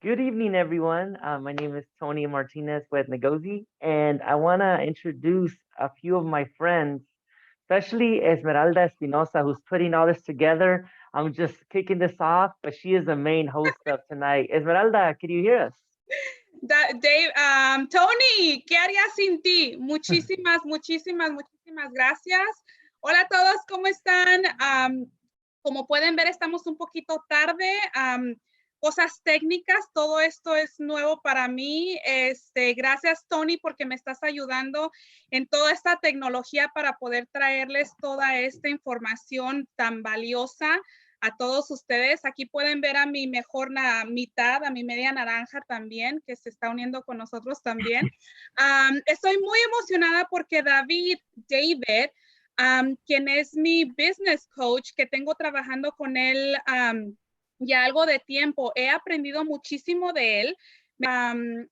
Good evening, everyone. My name is Tony Martinez with Negocio, and I want to introduce a few of my friends, especially Esmeralda Espinosa, who's putting all this together. I'm just kicking this off, but she is the main host of tonight. Esmeralda, can you hear us? Dave, Tony, ¿qué haría sin ti? Muchísimas gracias. Hola a todos, ¿cómo están? Como pueden ver, estamos un poquito tarde. Cosas técnicas, todo esto es nuevo para mí. Gracias, Tony, porque me estás ayudando en toda esta tecnología para poder traerles toda esta información tan valiosa a todos ustedes. Aquí pueden ver a mi mejor mitad, a mi media naranja también, que se está uniendo con nosotros también. Estoy muy emocionada porque David, quien es mi business coach, que tengo trabajando con él ya algo de tiempo, he aprendido muchísimo de él.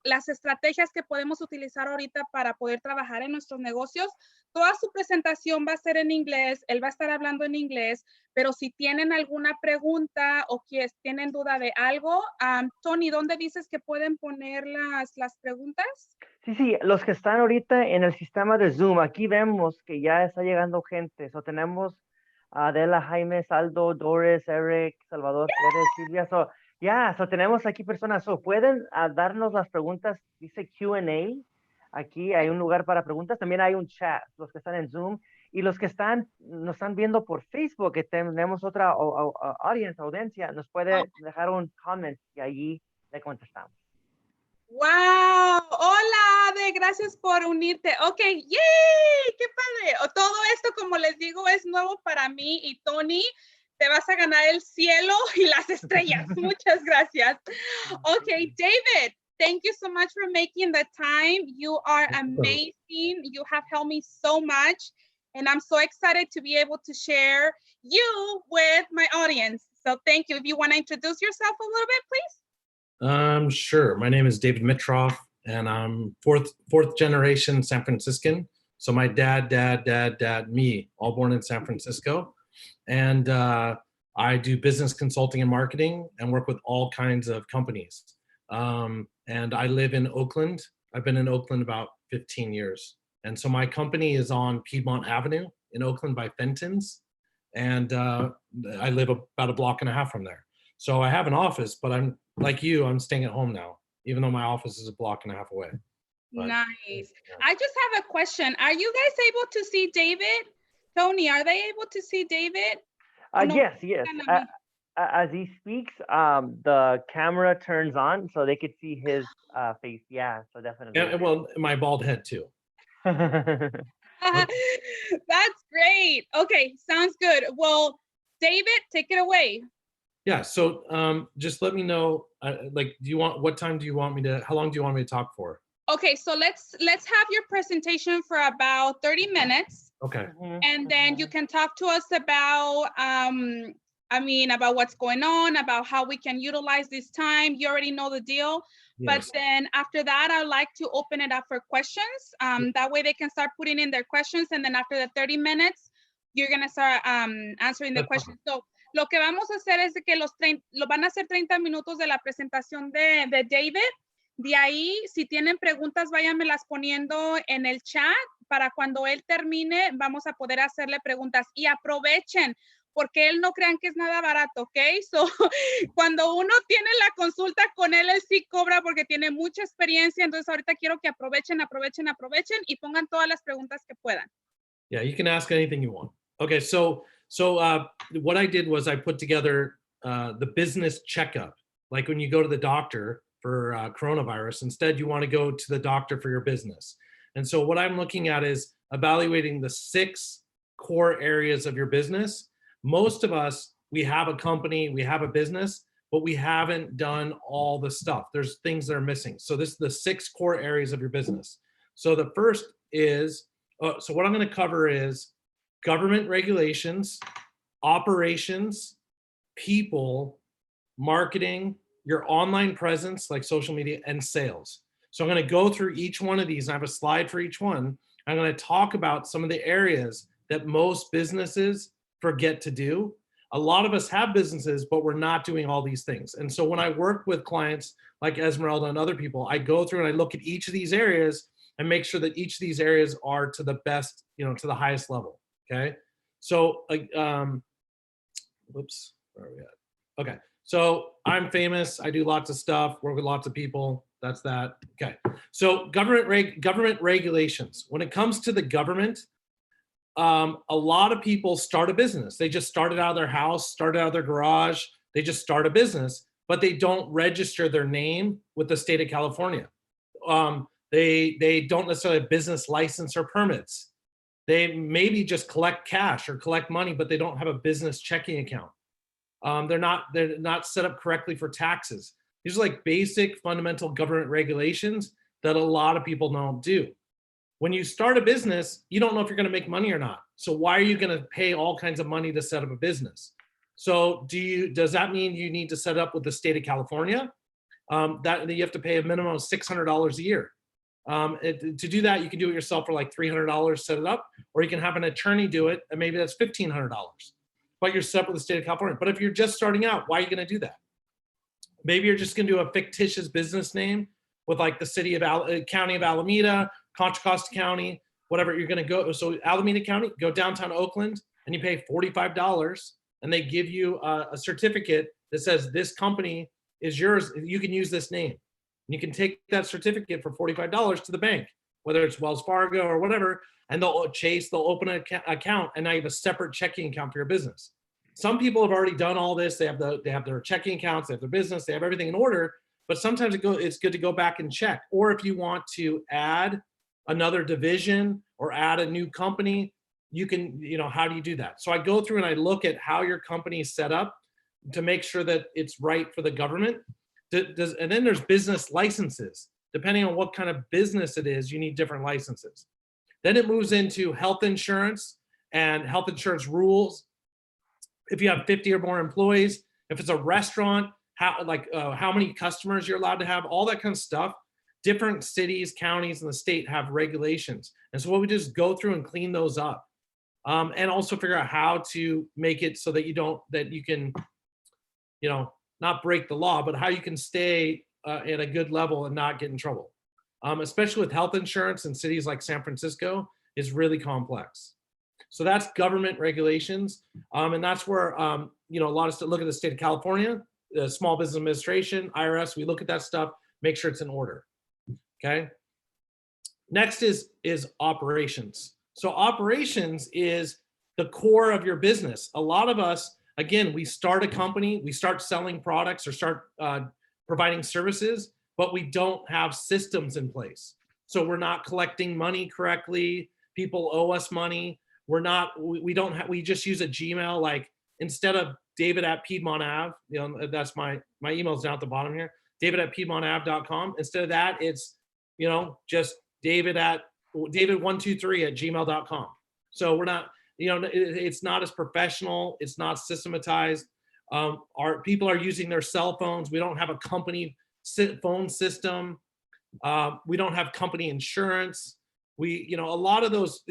Las estrategias que podemos utilizar ahorita para poder trabajar en nuestros negocios. Toda su presentación va a ser en inglés, él va a estar hablando en inglés, pero si tienen alguna pregunta o que tienen duda de algo, Tony, ¿dónde dices que pueden poner las preguntas? Sí, los que están ahorita en el sistema de Zoom, aquí vemos que ya está llegando gente. Tenemos a Adela, Jaime, Saldo, Doris, Eric, Salvador, Pérez, Silvia. Tenemos aquí personas. Pueden darnos las preguntas, dice Q&A. Aquí hay un lugar para preguntas. También hay un chat, los que están en Zoom. Y los que nos están viendo por Facebook, que tenemos otra audiencia, nos puede dejar un comment y allí le contestamos. ¡Wow! Hola, Ade, gracias por unirte. Ok, ¡yay! ¡Qué padre! Todo esto, como les digo, es nuevo para mí y Tony, te vas a ganar el cielo y las estrellas. Muchas gracias. Ok, David, thank you so much for making the time. You are amazing. You have helped me so much. And I'm so excited to be able to share you with my audience. So thank you. If you want to introduce yourself a little bit, please. Sure. My name is David Mitroff, and I'm fourth generation San Franciscan. So my dad, me, all born in San Francisco. And I do business consulting and marketing and work with all kinds of companies. And I live in Oakland. I've been in Oakland about 15 years. And so my company is on Piedmont Avenue in Oakland by Fenton's. And I live about a block and a half from there. So I have an office, but I'm like you, I'm staying at home now, even though my office is a block and a half away. But, nice. Yeah. I just have a question. Are you guys able to see David? Tony, are they able to see David? No? Yes. As he speaks, the camera turns on so they could see his face. Yeah, so definitely. Yeah, well, my bald head too. That's great. Okay, sounds good. Well, David, take it away. Yeah, so just let me know, what time do you want me to, how long do you want me to talk for? Okay, so let's have your presentation for about 30 minutes. Okay. And then you can talk to us about, about what's going on, about how we can utilize this time. You already know the deal. Yes. But then after that, I'd like to open it up for questions. That way they can start putting in their questions. And then after the 30 minutes, you're going to start answering the questions. So lo que vamos a hacer es de que lo van a hacer 30 minutos de la presentación de David. De ahí, si tienen preguntas, váyanmelas poniendo en el chat para cuando él termine, vamos a poder hacerle preguntas. Y aprovechen, porque él no crean que es nada barato, ¿ok? So, cuando uno tiene la consulta con él sí cobra porque tiene mucha experiencia. Entonces, ahorita quiero que aprovechen y pongan todas las preguntas que puedan. Yeah, you can ask anything you want. Okay, so what I did was I put together the business checkup. Like when you go to the doctor for coronavirus, instead you want to go to the doctor for your business. And so what I'm looking at is evaluating the 6 core areas of your business. Most of us, we have a company, we have a business, but we haven't done all the stuff. There's things that are missing. So this is the 6 core areas of your business. So the first is, so what I'm going to cover is government regulations, operations, people, marketing, your online presence like social media, and sales. So I'm going to go through each one of these. I have a slide for each one. I'm going to talk about some of the areas that most businesses forget to do. A lot of us have businesses, but we're not doing all these things. And so when I work with clients like Esmeralda and other people, I go through and I look at each of these areas and make sure that each of these areas are to the best, to the highest level. Okay. So, whoops, where are we at? Okay. So I'm famous. I do lots of stuff, work with lots of people. That's that. Okay. So government regulations. When it comes to the government, a lot of people start a business. They just started out of their house, started out of their garage. They just start a business, but they don't register their name with the state of California. They don't necessarily have business license or permits. They maybe just collect cash or collect money, but they don't have a business checking account. They're not set up correctly for taxes. These are like basic fundamental government regulations that a lot of people don't do. When you start a business, you don't know if you're going to make money or not. So why are you going to pay all kinds of money to set up a business? So does that mean you need to set up with the state of California? That you have to pay a minimum of $600 a year. To do that, you can do it yourself for like $300, set it up, or you can have an attorney do it, and maybe that's $1,500. But you're set up with the state of California. But if you're just starting out, why are you going to do that? Maybe you're just going to do a fictitious business name with like the county of Alameda, Contra Costa County, whatever. You're going to go. So Alameda County, go downtown Oakland, and you pay $45, and they give you a certificate that says this company is yours. You can use this name. And you can take that certificate for $45 to the bank, whether it's Wells Fargo or whatever, and they'll open an account, and now you have a separate checking account for your business. Some people have already done all this. They have their checking accounts, they have their business, they have everything in order, but sometimes it's good to go back and check. Or if you want to add another division or add a new company, you can, how do you do that? So I go through and I look at how your company is set up to make sure that it's right for the government. And then there's business licenses. Depending on what kind of business it is, you need different licenses. Then it moves into health insurance and health insurance rules. If you have 50 or more employees, if it's a restaurant, how many customers you're allowed to have, all that kind of stuff. Different cities, counties, and the state have regulations. And so what we do is go through and clean those up. And also figure out how to make it so that you can, not break the law, but how you can stay at a good level and not get in trouble. Especially with health insurance in cities like San Francisco, is really complex. So that's government regulations. And that's where, a lot of stuff, look at the state of California, the Small Business Administration, IRS, we look at that stuff, make sure it's in order. Okay. Next is operations. So operations is the core of your business. A lot of us, again, we start a company, we start selling products or start providing services, but we don't have systems in place. So we're not collecting money correctly. People owe us money. We just use a Gmail, like instead of David at Piedmont Ave, that's my email's down at the bottom here, david@piedmontave.com. Instead of that, it's, just david123@gmail.com. So we're not, it's not as professional. It's not systematized. Our people are using their cell phones. We don't have a company phone system. We don't have company insurance. A lot of those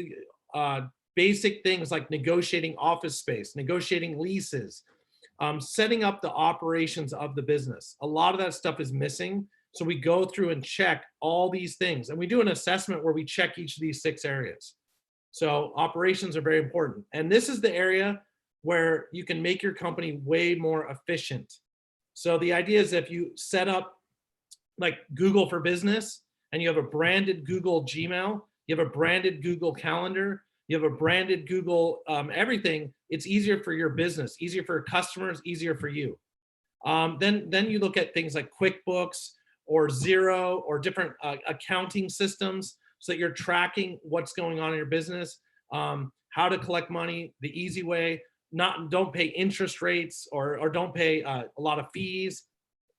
basic things like negotiating office space, negotiating leases, setting up the operations of the business. A lot of that stuff is missing. So we go through and check all these things. And we do an assessment where we check each of these 6 areas. So operations are very important. And this is the area where you can make your company way more efficient. So the idea is if you set up like Google for Business and you have a branded Google Gmail, you have a branded Google Calendar, you have a branded Google everything, it's easier for your business, easier for your customers, easier for you. Then you look at things like QuickBooks or Xero or different accounting systems so that you're tracking what's going on in your business, how to collect money the easy way, don't pay interest rates or don't pay a lot of fees.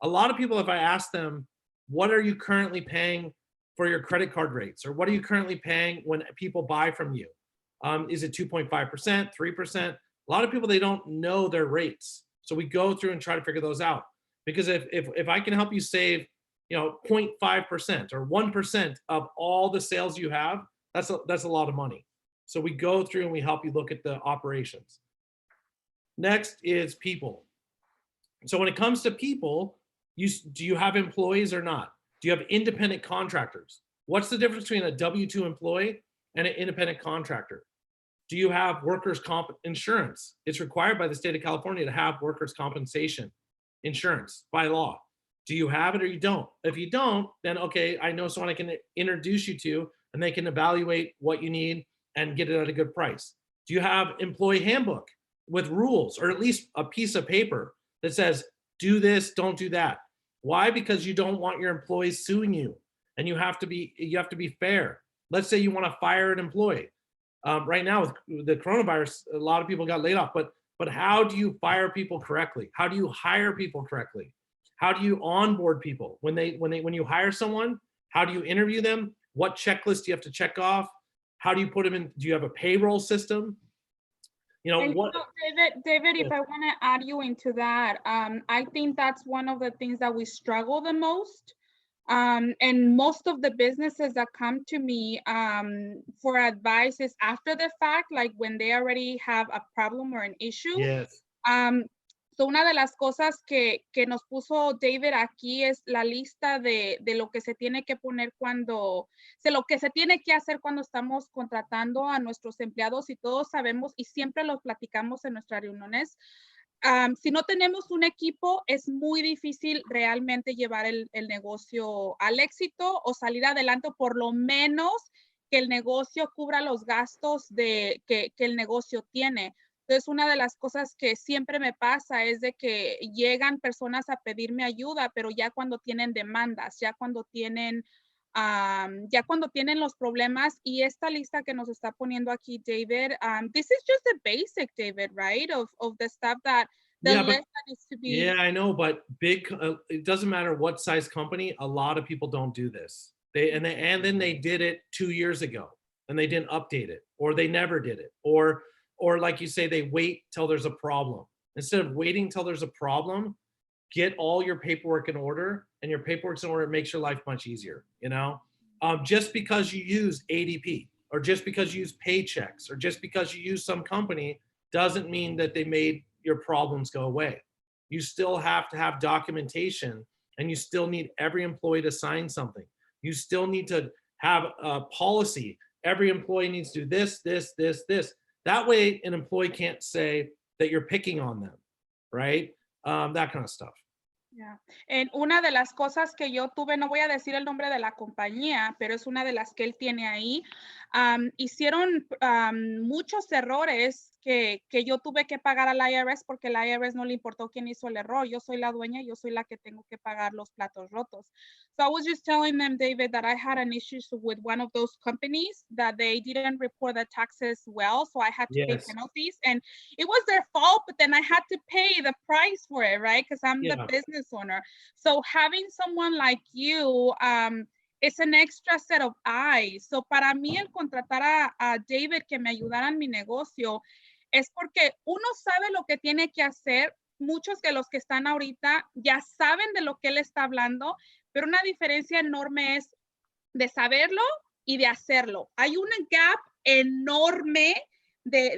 A lot of people, if I ask them, what are you currently paying for your credit card rates? Or what are you currently paying when people buy from you? Is it 2.5%, 3%? A lot of people, they don't know their rates. So we go through and try to figure those out. Because if I can help you save 0.5% or 1% of all the sales you have, that's a lot of money. So we go through and we help you look at the operations. Next is people. So when it comes to people, do you have employees or not? Do you have independent contractors? What's the difference between a W-2 employee and an independent contractor? Do you have workers' comp insurance? It's required by the state of California to have workers' compensation insurance by law. Do you have it or you don't? If you don't, then okay, I know someone I can introduce you to, and they can evaluate what you need and get it at a good price. Do you have employee handbook with rules, or at least a piece of paper that says, do this, don't do that? Why? Because you don't want your employees suing you, and you have to be fair. Let's say you want to fire an employee. Right now with the coronavirus, a lot of people got laid off, but how do you fire people correctly? How do you hire people correctly? How do you onboard people? When you hire someone, how do you interview them? What checklist do you have to check off? How do you put them in? Do you have a payroll system? And David, if I want to add you into that, I think that's one of the things that we struggle the most. And most of the businesses that come to me for advice is after the fact, like when they already have a problem or an issue. Yes. So una de las cosas que nos puso David aquí es la lista de lo que se tiene que poner lo que se tiene que hacer cuando estamos contratando a nuestros empleados, y todos sabemos y siempre lo platicamos en nuestras reuniones. Si no tenemos un equipo, es muy difícil realmente llevar el negocio al éxito o salir adelante, por lo menos que el negocio cubra los gastos que el negocio tiene. Entonces, una de las cosas que siempre me pasa es de que llegan personas a pedirme ayuda, pero ya cuando tienen demandas, ya cuando tienen los problemas. Y esta lista que nos está poniendo aquí David, this is just the basic, David, right? Of the stuff that list that needs to be. Yeah, I know, but it doesn't matter what size company, a lot of people don't do this. And then they did it 2 years ago and they didn't update it, or they never did it, or like you say, they wait till there's a problem. Instead of waiting till there's a problem, get all your paperwork in order, and your paperwork's in order, it makes your life much easier, just because you use ADP, or just because you use Paychecks, or just because you use some company doesn't mean that they made your problems go away. You still have to have documentation, and you still need every employee to sign something. You still need to have a policy. Every employee needs to do this, this, this, this. That way an employee can't say that you're picking on them, right? That kind of stuff. Yeah. En una de las cosas que yo tuve, no voy a decir el nombre de la compañía, pero es una de las que él tiene ahí, hicieron muchos errores que yo tuve que pagar al IRS, porque el IRS no le importó quién hizo el error. Yo soy la dueña, yo soy la que tengo que pagar los platos rotos. So I was just telling them, David, that I had an issue with one of those companies that they didn't report the taxes well, so I had to pay penalties, and it was their fault, but then I had to pay the price for it, right? Because I'm the business owner. So having someone like you, it's an extra set of eyes. So para mí el contratar a David que me ayudara en mi negocio es porque uno sabe lo que tiene que hacer. Muchos de los que están ahorita ya saben de lo que él está hablando, pero una diferencia enorme es de saberlo y de hacerlo. Hay un gap enorme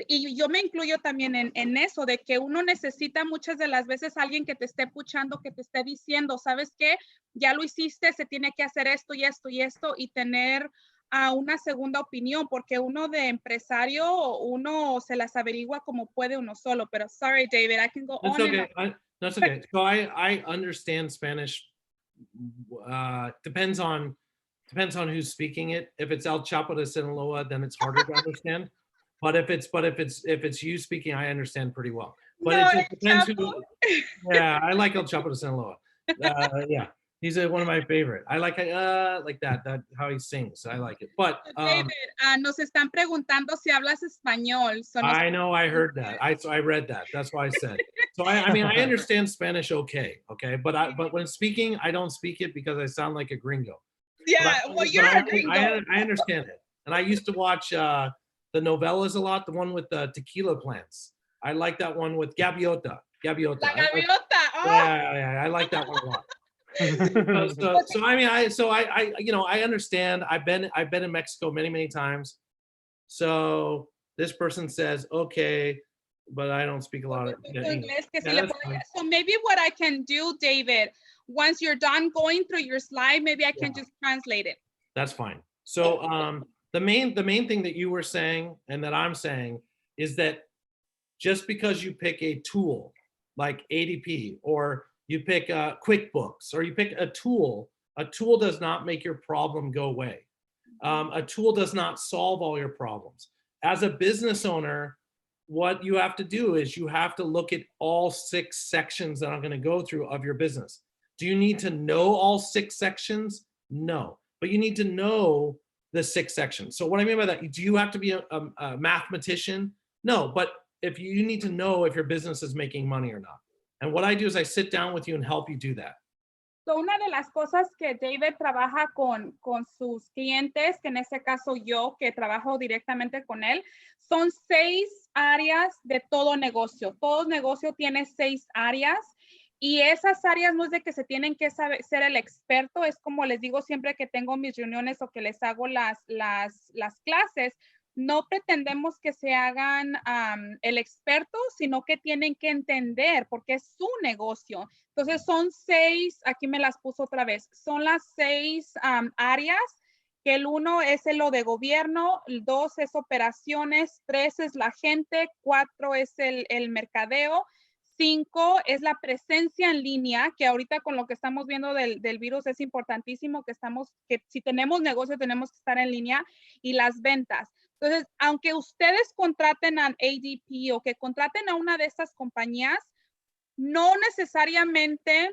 y yo me incluyo también en eso, de que uno necesita muchas de las veces alguien que te esté puchando, que te esté diciendo, ¿sabes qué? Ya lo hiciste, se tiene que hacer esto y esto y esto, y tener una segunda opinión, porque uno de empresario, uno se las averigua como puede uno solo. Pero sorry, David, I can go That's on. Okay. That's okay. So I understand Spanish. Depends on who's speaking it. If it's El Chapo de Sinaloa, then it's harder to understand. But if it's you speaking, I understand pretty well. But No, it just depends who. Yeah, I like El Chapo de Sinaloa. Yeah. He's one of my favorite. I like that how he sings. I like it. But David, nos están preguntando si hablas español. I know, I heard that. I read that. That's why I said. So I mean, I understand Spanish okay, but when speaking, I don't speak it because I sound like a gringo. Yeah, well, you're a gringo. I understand it. And I used to watch the novellas a lot, the one with the tequila plants. I like that one with Gaviota. La gaviota. Yeah, I like that one a lot. So I mean, I understand. I've been in Mexico many times. So this person says, okay, but I don't speak a lot of English. Inglés, que si Yeah, le that's puedo- fine. So maybe what I can do, David, once you're done going through your slide, maybe I can just translate it. That's fine. So the main thing that you were saying and that I'm saying is that just because you pick a tool like ADP or you pick QuickBooks or you pick a tool does not make your problem go away. A tool does not solve all your problems. As a business owner, what you have to do is you have to look at all 6 sections that I'm going to go through of your business. Do you need to know all 6 sections? No, but you need to know the 6 sections. So what I mean by that, do you have to be a mathematician? No, but if you need to know if your business is making money or not. And what I do is I sit down with you and help you do that. So una de las cosas que David trabaja con sus clientes, que en este caso yo, que trabajo directamente con él, son 6 áreas de todo negocio. Todo negocio tiene 6 áreas y esas áreas no es de que se tienen que saber, ser el experto, es como les digo siempre que tengo mis reuniones o que les hago las clases. No pretendemos que se hagan el experto, sino que tienen que entender porque es su negocio. Entonces son 6, aquí me las puso otra vez, son las 6 áreas, que el 1 es lo de gobierno, el 2 es operaciones, 3 es la gente, 4 es el mercadeo, 5 es la presencia en línea, que ahorita con lo que estamos viendo del virus es importantísimo que si tenemos negocio tenemos que estar en línea, y las ventas. Entonces, aunque ustedes contraten a ADP o que contraten a una de estas compañías, no necesariamente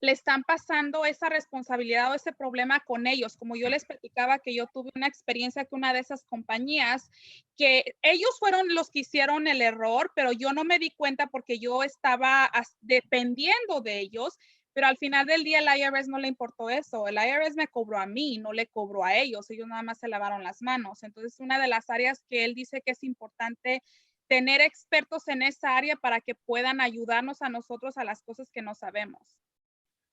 le están pasando esa responsabilidad o ese problema con ellos. Como yo les platicaba que yo tuve una experiencia con una de esas compañías, que ellos fueron los que hicieron el error, pero yo no me di cuenta porque yo estaba dependiendo de ellos. Pero al final del día el IRS no le importó eso. El IRS me cobró a mí, no le cobró a ellos. Ellos nada más se lavaron las manos. Entonces, una de las áreas que él dice que es importante tener expertos en esa área para que puedan ayudarnos a nosotros a las cosas que no sabemos.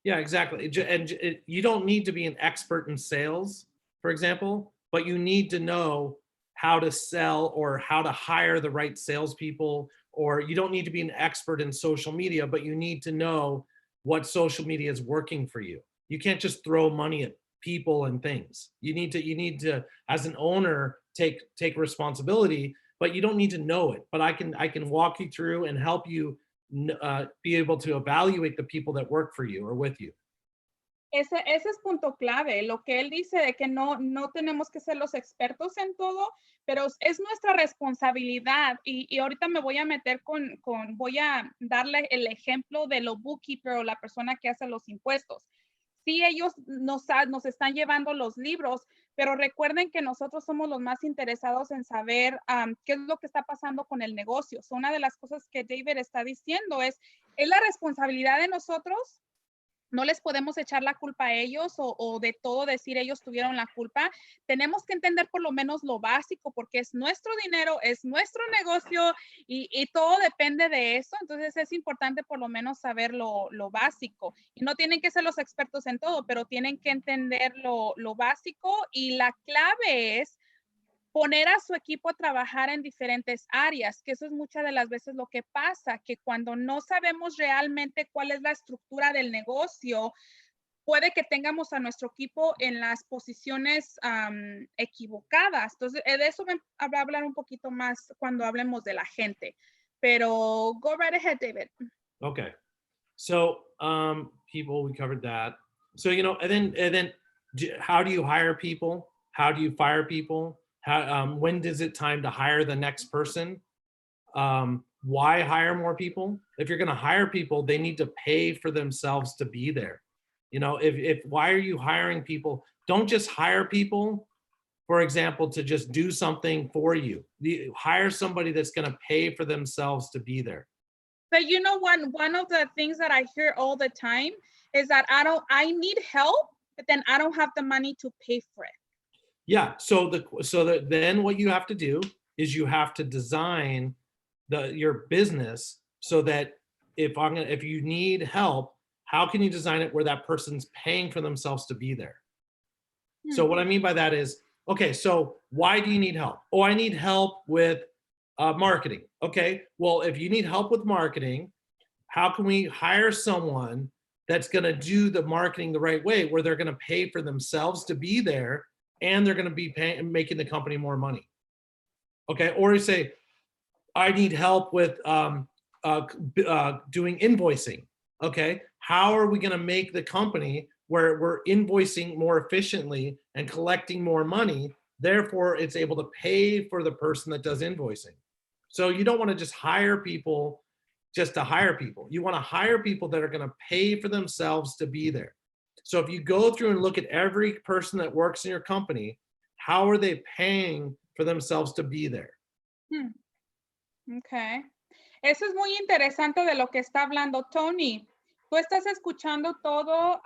Yeah, exactly. And you don't need to be an expert in sales, for example, but you need to know how to sell or how to hire the right salespeople. Or you don't need to be an expert in social media, but you need to know what social media is working for you. You can't just throw money at people and things. You need to, as an owner, take responsibility, but you don't need to know it. But I can walk you through and help you be able to evaluate the people that work for you or with you. Ese es punto clave, lo que él dice de que no tenemos que ser los expertos en todo, pero es nuestra responsabilidad. Y ahorita me voy a meter voy a darle el ejemplo de lo bookkeeper o la persona que hace los impuestos. Sí, ellos nos están llevando los libros, pero recuerden que nosotros somos los más interesados en saber qué es lo que está pasando con el negocio. So, una de las cosas que David está diciendo es la responsabilidad de nosotros. No les podemos echar la culpa a ellos o de todo decir ellos tuvieron la culpa. Tenemos que entender por lo menos lo básico porque es nuestro dinero, es nuestro negocio y todo depende de eso. Entonces es importante por lo menos saber lo básico. Y no tienen que ser los expertos en todo, pero tienen que entender lo básico y la clave es poner a su equipo a trabajar en diferentes áreas, que eso es muchas de las veces lo que pasa, que cuando no sabemos realmente cuál es la estructura del negocio, puede que tengamos a nuestro equipo en las posiciones equivocadas. Entonces, de eso voy a hablar un poquito más cuando hablemos de la gente. Pero go right ahead, David. Okay. So, people, we covered that. So, and then how do you hire people? How do you fire people? When is it time to hire the next person? Why hire more people? If you're going to hire people, they need to pay for themselves to be there. If why are you hiring people? Don't just hire people, for example, to just do something for you. Hire somebody that's going to pay for themselves to be there. But one of the things that I hear all the time is that I need help, but then I don't have the money to pay for it. Yeah. So then what you have to do is you have to design your business so that if you need help, how can you design it where that person's paying for themselves to be there? So what I mean by that is, okay, so why do you need help? Oh, I need help with Marketing. Okay, well, if you need help with marketing, how can we hire someone that's going to do the marketing the right way, where they're going to pay for themselves to be there, and they're going to be making the company more money? Okay, or you say, I need help with doing invoicing. Okay, how are we going to make the company where we're invoicing more efficiently and collecting more money? Therefore, it's able to pay for the person that does invoicing. So you don't want to just hire people just to hire people. You want to hire people that are going to pay for themselves to be there. So if you go through and look at every person that works in your company, how are they paying for themselves to be there? Okay. Eso es muy interesante de lo que está hablando Tony. Tú estás escuchando todo.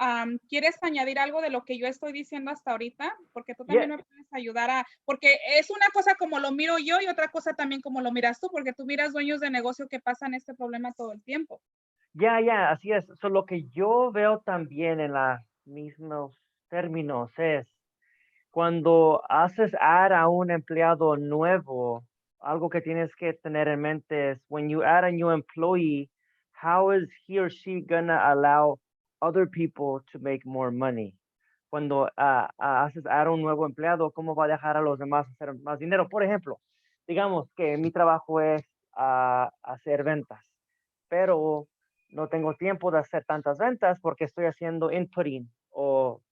¿Quieres añadir algo de lo que yo estoy diciendo hasta ahorita? Porque tú también me puedes ayudar porque es una cosa como lo miro yo y otra cosa también como lo miras tú, porque tú miras dueños de negocio que pasan este problema todo el tiempo. Ya, así es. So, lo que yo veo también en los mismos términos es cuando haces add a un empleado nuevo, algo que tienes que tener en mente es when you add a new employee, how is he or she gonna allow other people to make more money? Cuando haces add a un nuevo empleado, ¿cómo va a dejar a los demás hacer más dinero? Por ejemplo, digamos que mi trabajo es hacer ventas, pero no tengo tiempo de hacer tantas ventas porque estoy haciendo inputting o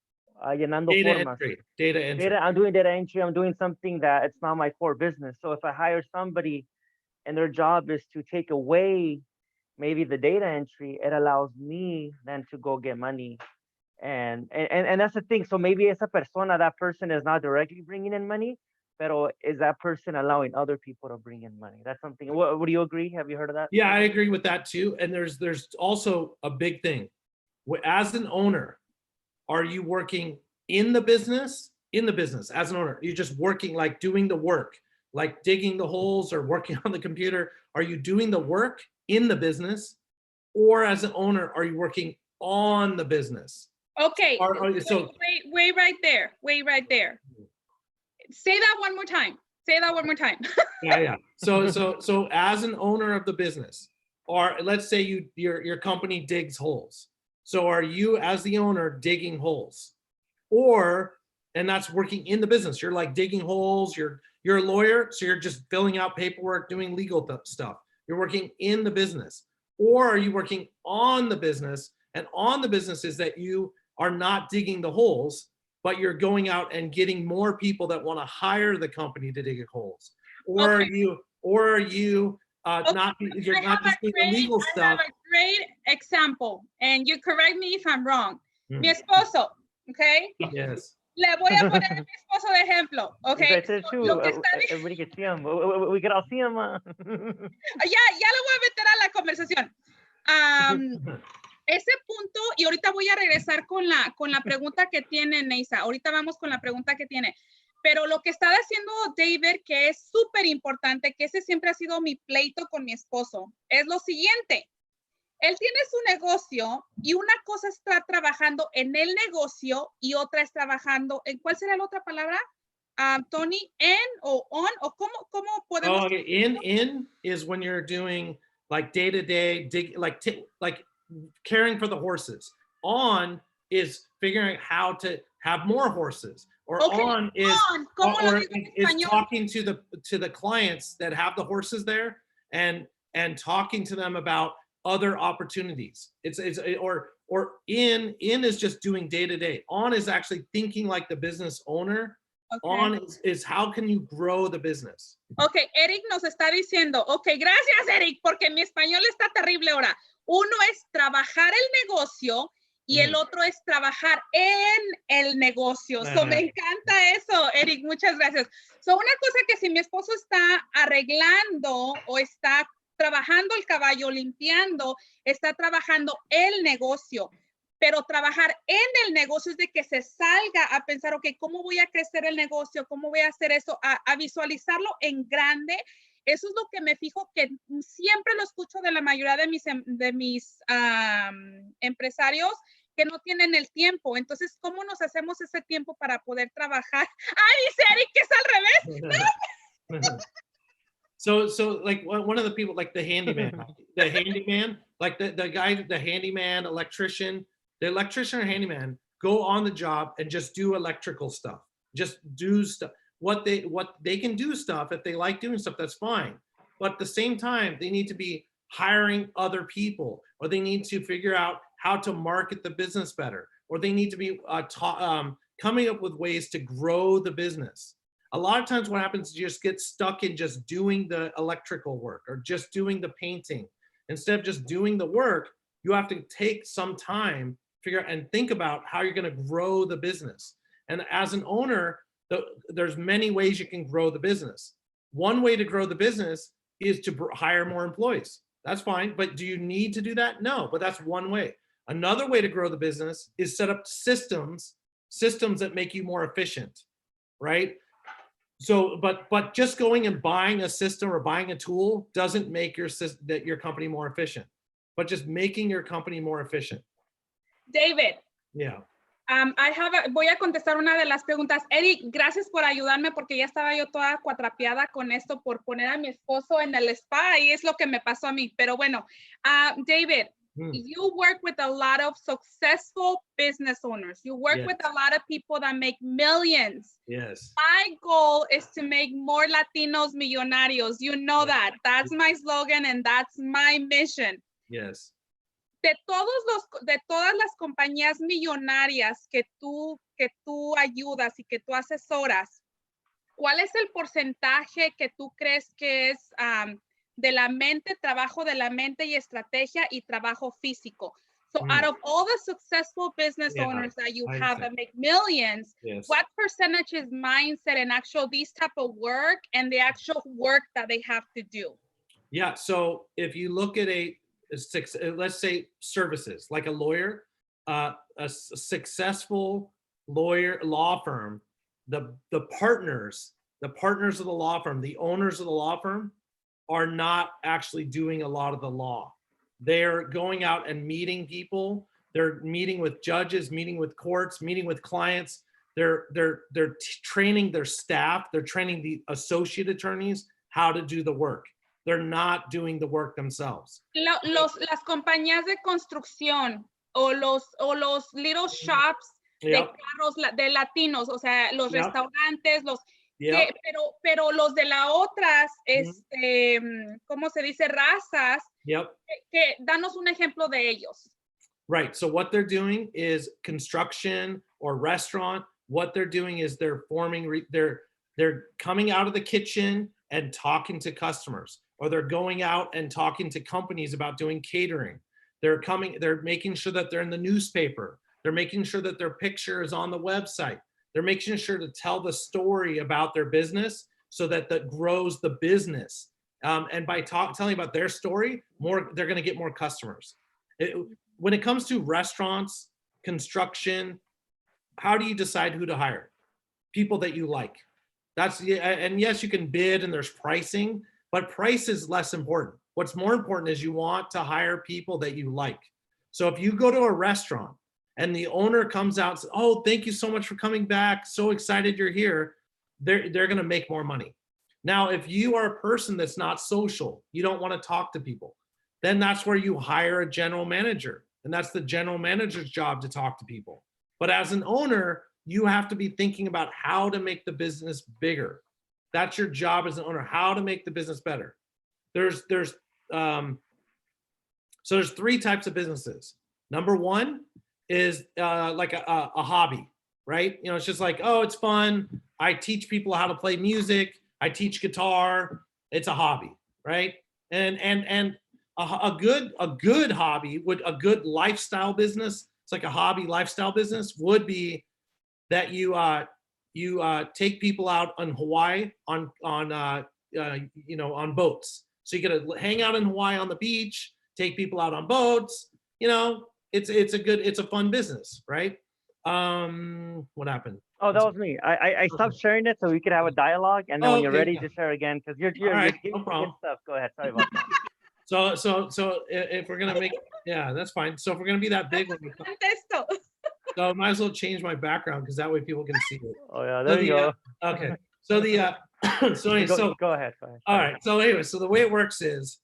llenando formas. Data entry. I'm doing data entry. I'm doing something that it's not my core business. So if I hire somebody and their job is to take away maybe the data entry, it allows me then to go get money. And that's the thing. So maybe esa persona, that person is not directly bringing in money, pero is that person allowing other people to bring in money? That's something. Would you agree? Have you heard of that? Yeah, I agree with that too. And there's also a big thing. As an owner, are you working in the business? In the business as an owner, you're just working, like doing the work, like digging the holes or working on the computer. Are you doing the work in the business? Or as an owner, are you working on the business? Okay, so wait right there. Wait right there. Say that one more time. Say that one more time. Yeah. So as an owner of the business, or let's say your company digs holes. So are you, as the owner, digging holes? And that's working in the business. You're like digging holes. You're a lawyer, so you're just filling out paperwork, doing legal stuff. You're working in the business. Or are you working on the business? And on the business is that you are not digging the holes, but you're going out and getting more people that want to hire the company to dig holes. Or are you not just doing the legal stuff. I have a great example, and you correct me if I'm wrong. Mi esposo, okay? Yes. Le voy a poner a mi esposo de ejemplo, okay? Lo que everybody can see him. We can all see him. Ya lo voy a meter a la conversación. Ese punto, y ahorita voy a regresar con la pregunta que tiene Neisa. Ahorita vamos con la pregunta que tiene. Pero lo que está haciendo David, que es súper importante, que ese siempre ha sido mi pleito con mi esposo, es lo siguiente. Él tiene su negocio y una cosa está trabajando en el negocio y otra es trabajando en, ¿cuál será la otra palabra? Tony, en o on, o cómo podemos... Okay. In is when you're doing like day-to-day, like caring for the horses. On is figuring out how to have more horses. Or on is talking to the clients that have the horses there and talking to them about other opportunities. Or in is just doing day to day. On is actually thinking like the business owner. Okay. On is how can you grow the business? Okay, Eric nos está diciendo, okay, gracias Eric, porque mi español está terrible ahora. Uno es trabajar el negocio y el otro es trabajar en el negocio. So, me encanta eso, Eric, muchas gracias. So, una cosa que si mi esposo está arreglando o está trabajando el caballo, limpiando, está trabajando el negocio. Pero trabajar en el negocio es de que se salga a pensar, ok, ¿cómo voy a crecer el negocio? ¿Cómo voy a hacer eso? A visualizarlo en grande. Eso es lo que me fijo que siempre lo escucho de la mayoría de mis empresarios que no tienen el tiempo. Entonces, ¿cómo nos hacemos ese tiempo para poder trabajar? ¡Ay, dice Eric que es al revés! So like one of the people, like the handyman, like the guy, the handyman, electrician, the electrician or handyman go on the job and just do electrical stuff. Just do stuff. What they can do stuff if they like doing stuff, that's fine. But at the same time, they need to be hiring other people, or they need to figure out how to market the business better, or they need to be coming up with ways to grow the business. A lot of times what happens is you just get stuck in just doing the electrical work or just doing the painting. Instead of just doing the work, you have to take some time, figure out and think about how you're going to grow the business. And as an owner, there's many ways you can grow the business. One way to grow the business is to hire more employees. That's fine, but do you need to do that? No, but that's one way. Another way to grow the business is set up systems that make you more efficient, right? So, but just going and buying a system or buying a tool doesn't make your company more efficient, but just making your company more efficient. David. Yeah. Voy a contestar una de las preguntas. Eric, gracias por ayudarme porque ya estaba yo toda cuatrapeada con esto por poner a mi esposo en el spa y es lo que me pasó a mí. Pero bueno, David, you work with a lot of successful business owners. You work with a lot of people that make millions. Yes. My goal is to make more Latinos millonarios. You know that. That's my slogan and that's my mission. Yes. De todas las compañías millonarias que tú ayudas y que tú asesoras, ¿cuál es el porcentaje que tú crees que es de la mente, trabajo de la mente y estrategia y trabajo físico? So out of all the successful business owners that you have that make millions, what percentage is mindset and actual these type of work and the actual work that they have to do? Yeah, so if you look at let's say services, like a lawyer, a successful law firm, the partners of the law firm, the owners of the law firm are not actually doing a lot of the law. They're going out and meeting people. They're meeting with judges, meeting with courts, meeting with clients. They're training their staff. They're training the associate attorneys how to do the work. They're not doing the work themselves. Las compañías de construcción o los little shops de carros de latinos, o sea, los restaurantes, pero los de las otras, ¿cómo se dice? Razas. Que danos un ejemplo de ellos. Right. So what they're doing is construction or restaurant. What they're doing is they're coming out of the kitchen and talking to customers, or they're going out and talking to companies about doing catering. They're making sure that they're in the newspaper. They're making sure that their picture is on the website. They're making sure to tell the story about their business so that grows the business. And by telling about their story, they're going to get more customers. When it comes to restaurants, construction, how do you decide who to hire? People that you like. And yes, you can bid and there's pricing, but price is less important. What's more important is you want to hire people that you like. So if you go to a restaurant and the owner comes out and says, "Oh, thank you so much for coming back. So excited you're here," they're going to make more money. Now, if you are a person that's not social, you don't want to talk to people, then that's where you hire a general manager. And that's the general manager's job to talk to people. But as an owner, you have to be thinking about how to make the business bigger. That's your job as an owner, how to make the business better. There's three types of businesses. Number one is like a hobby, right? You know, it's just like, oh, it's fun. I teach people how to play music. I teach guitar. It's a hobby, right? And a good hobby a good lifestyle business. It's like a hobby lifestyle business would be that you take people out on Hawaii on boats. So you get to hang out in Hawaii on the beach, take people out on boats. You know, it's a fun business, right? What happened? Oh, that was me. I stopped sharing it so we could have a dialogue, and then when you're ready, just share again because you're right, giving no problem. good stuff. Go ahead. Sorry about that. So if we're gonna make, that's fine. So if we're gonna be that big, so I might as well change my background because that way people can see it. Oh yeah, there you go. Okay. So the Go ahead. All right. So anyway, so the way it works is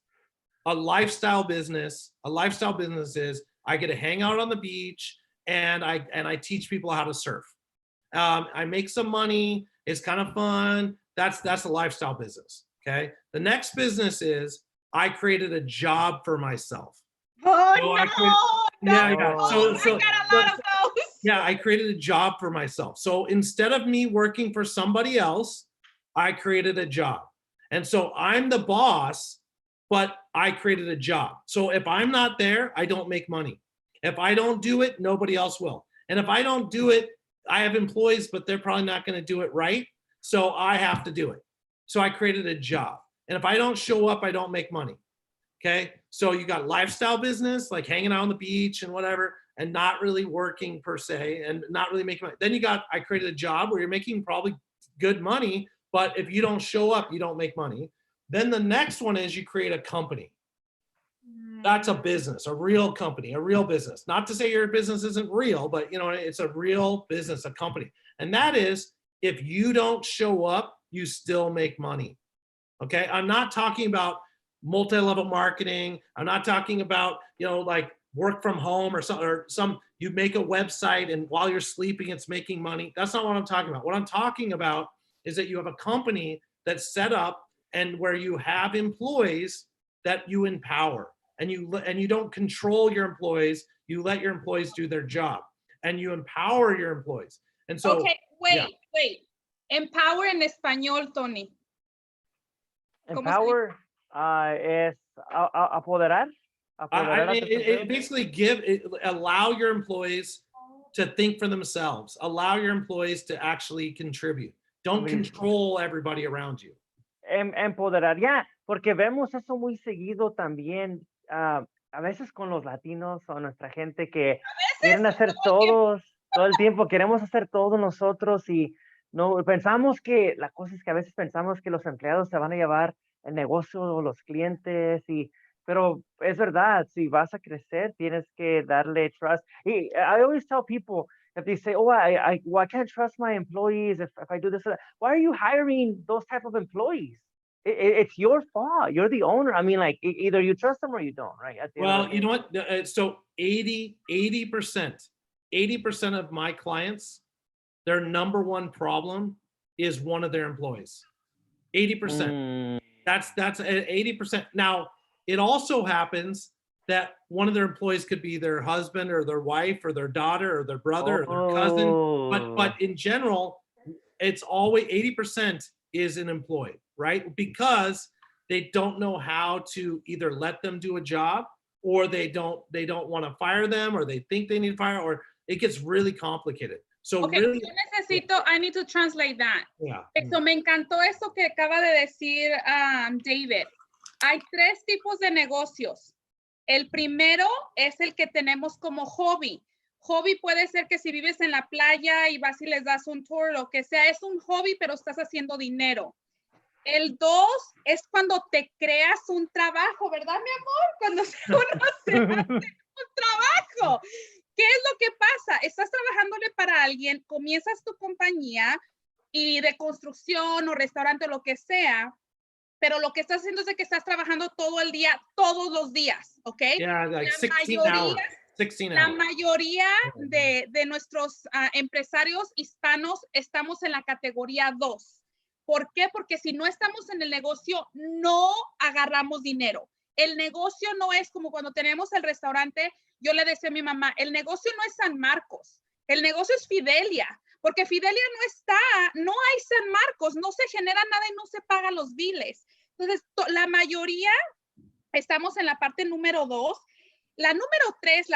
a lifestyle business. A lifestyle business is I get to hang out on the beach and I teach people how to surf. I make some money. It's kind of fun. That's a lifestyle business. Okay. The next business is I created a job for myself. Oh, So no, yeah. I got a lot of those. Yeah, I created a job for myself. So instead of me working for somebody else, I created a job. And so I'm the boss, but I created a job. So if I'm not there, I don't make money. If I don't do it, nobody else will. And if I don't do it, I have employees, but they're probably not going to do it right. So I have to do it. So I created a job. And if I don't show up, I don't make money. Okay. So you got lifestyle business, like hanging out on the beach and whatever, and not really working per se and not really making money. Then I created a job where you're making probably good money, but if you don't show up, you don't make money. Then the next one is you create a company. That's a business, a real company, a real business. Not to say your business isn't real, but it's a real business, a company. And that is, if you don't show up, you still make money. Okay. I'm not talking about multi-level marketing. I'm not talking about, like work from home or you make a website and while you're sleeping, it's making money. That's not what I'm talking about. What I'm talking about is that you have a company that's set up and where you have employees that you empower and you don't control your employees. You let your employees do their job and you empower your employees. And so, okay, wait. Empower en español, Tony. Empower es apoderar. It basically allow your employees to think for themselves. Allow your employees to actually contribute. Don't control everybody around you. Empoderar, ya, porque vemos eso muy seguido también, a veces con los latinos o nuestra gente que quieren hacer todo el tiempo, queremos hacer todo nosotros y no pensamos que, la cosa es que a veces pensamos que los empleados se van a llevar el negocio o los clientes, pero es verdad, si vas a crecer, tienes que darle trust. Y I always tell people, if they say, oh, I can't trust my employees if I do this, why are you hiring those type of employees? It's your fault. You're the owner. I mean, like, either you trust them or you don't, right? Well, you know what? So 80% of my clients, their number one problem is one of their employees. 80%. That's 80%. Now, it also happens that one of their employees could be their husband or their wife or their daughter or their brother or their cousin. But in general, it's always 80% is an employee, right? Because they don't know how to either let them do a job or they don't want to fire them or they think they need to fire or it gets really complicated. So okay, really, I need to translate that. Yeah. Eso, me encantó eso que acaba de decir David. Hay 3 tipos de negocios. El primero es el que tenemos como hobby. Hobby puede ser que si vives en la playa y vas y les das un tour, lo que sea, es un hobby, pero estás haciendo dinero. El 2 es cuando te creas un trabajo, ¿verdad, mi amor? Cuando uno se hace un trabajo. ¿Qué es lo que pasa? Estás trabajándole para alguien, comienzas tu compañía y de construcción o restaurante o lo que sea, pero lo que estás haciendo es de que estás trabajando todo el día, todos los días, ¿ok? Yeah, like 16 hours. 16 La hours. mayoría de nuestros empresarios hispanos estamos en la categoría 2. ¿Por qué? Porque si no estamos en el negocio, no agarramos dinero. El negocio no es como cuando tenemos el restaurante. Yo le decía a mi mamá, el negocio no es San Marcos, el negocio es Fidelia, porque Fidelia no hay San Marcos, no se genera nada y no se pagan los biles. Entonces, la mayoría estamos en la parte número 2. La número 3,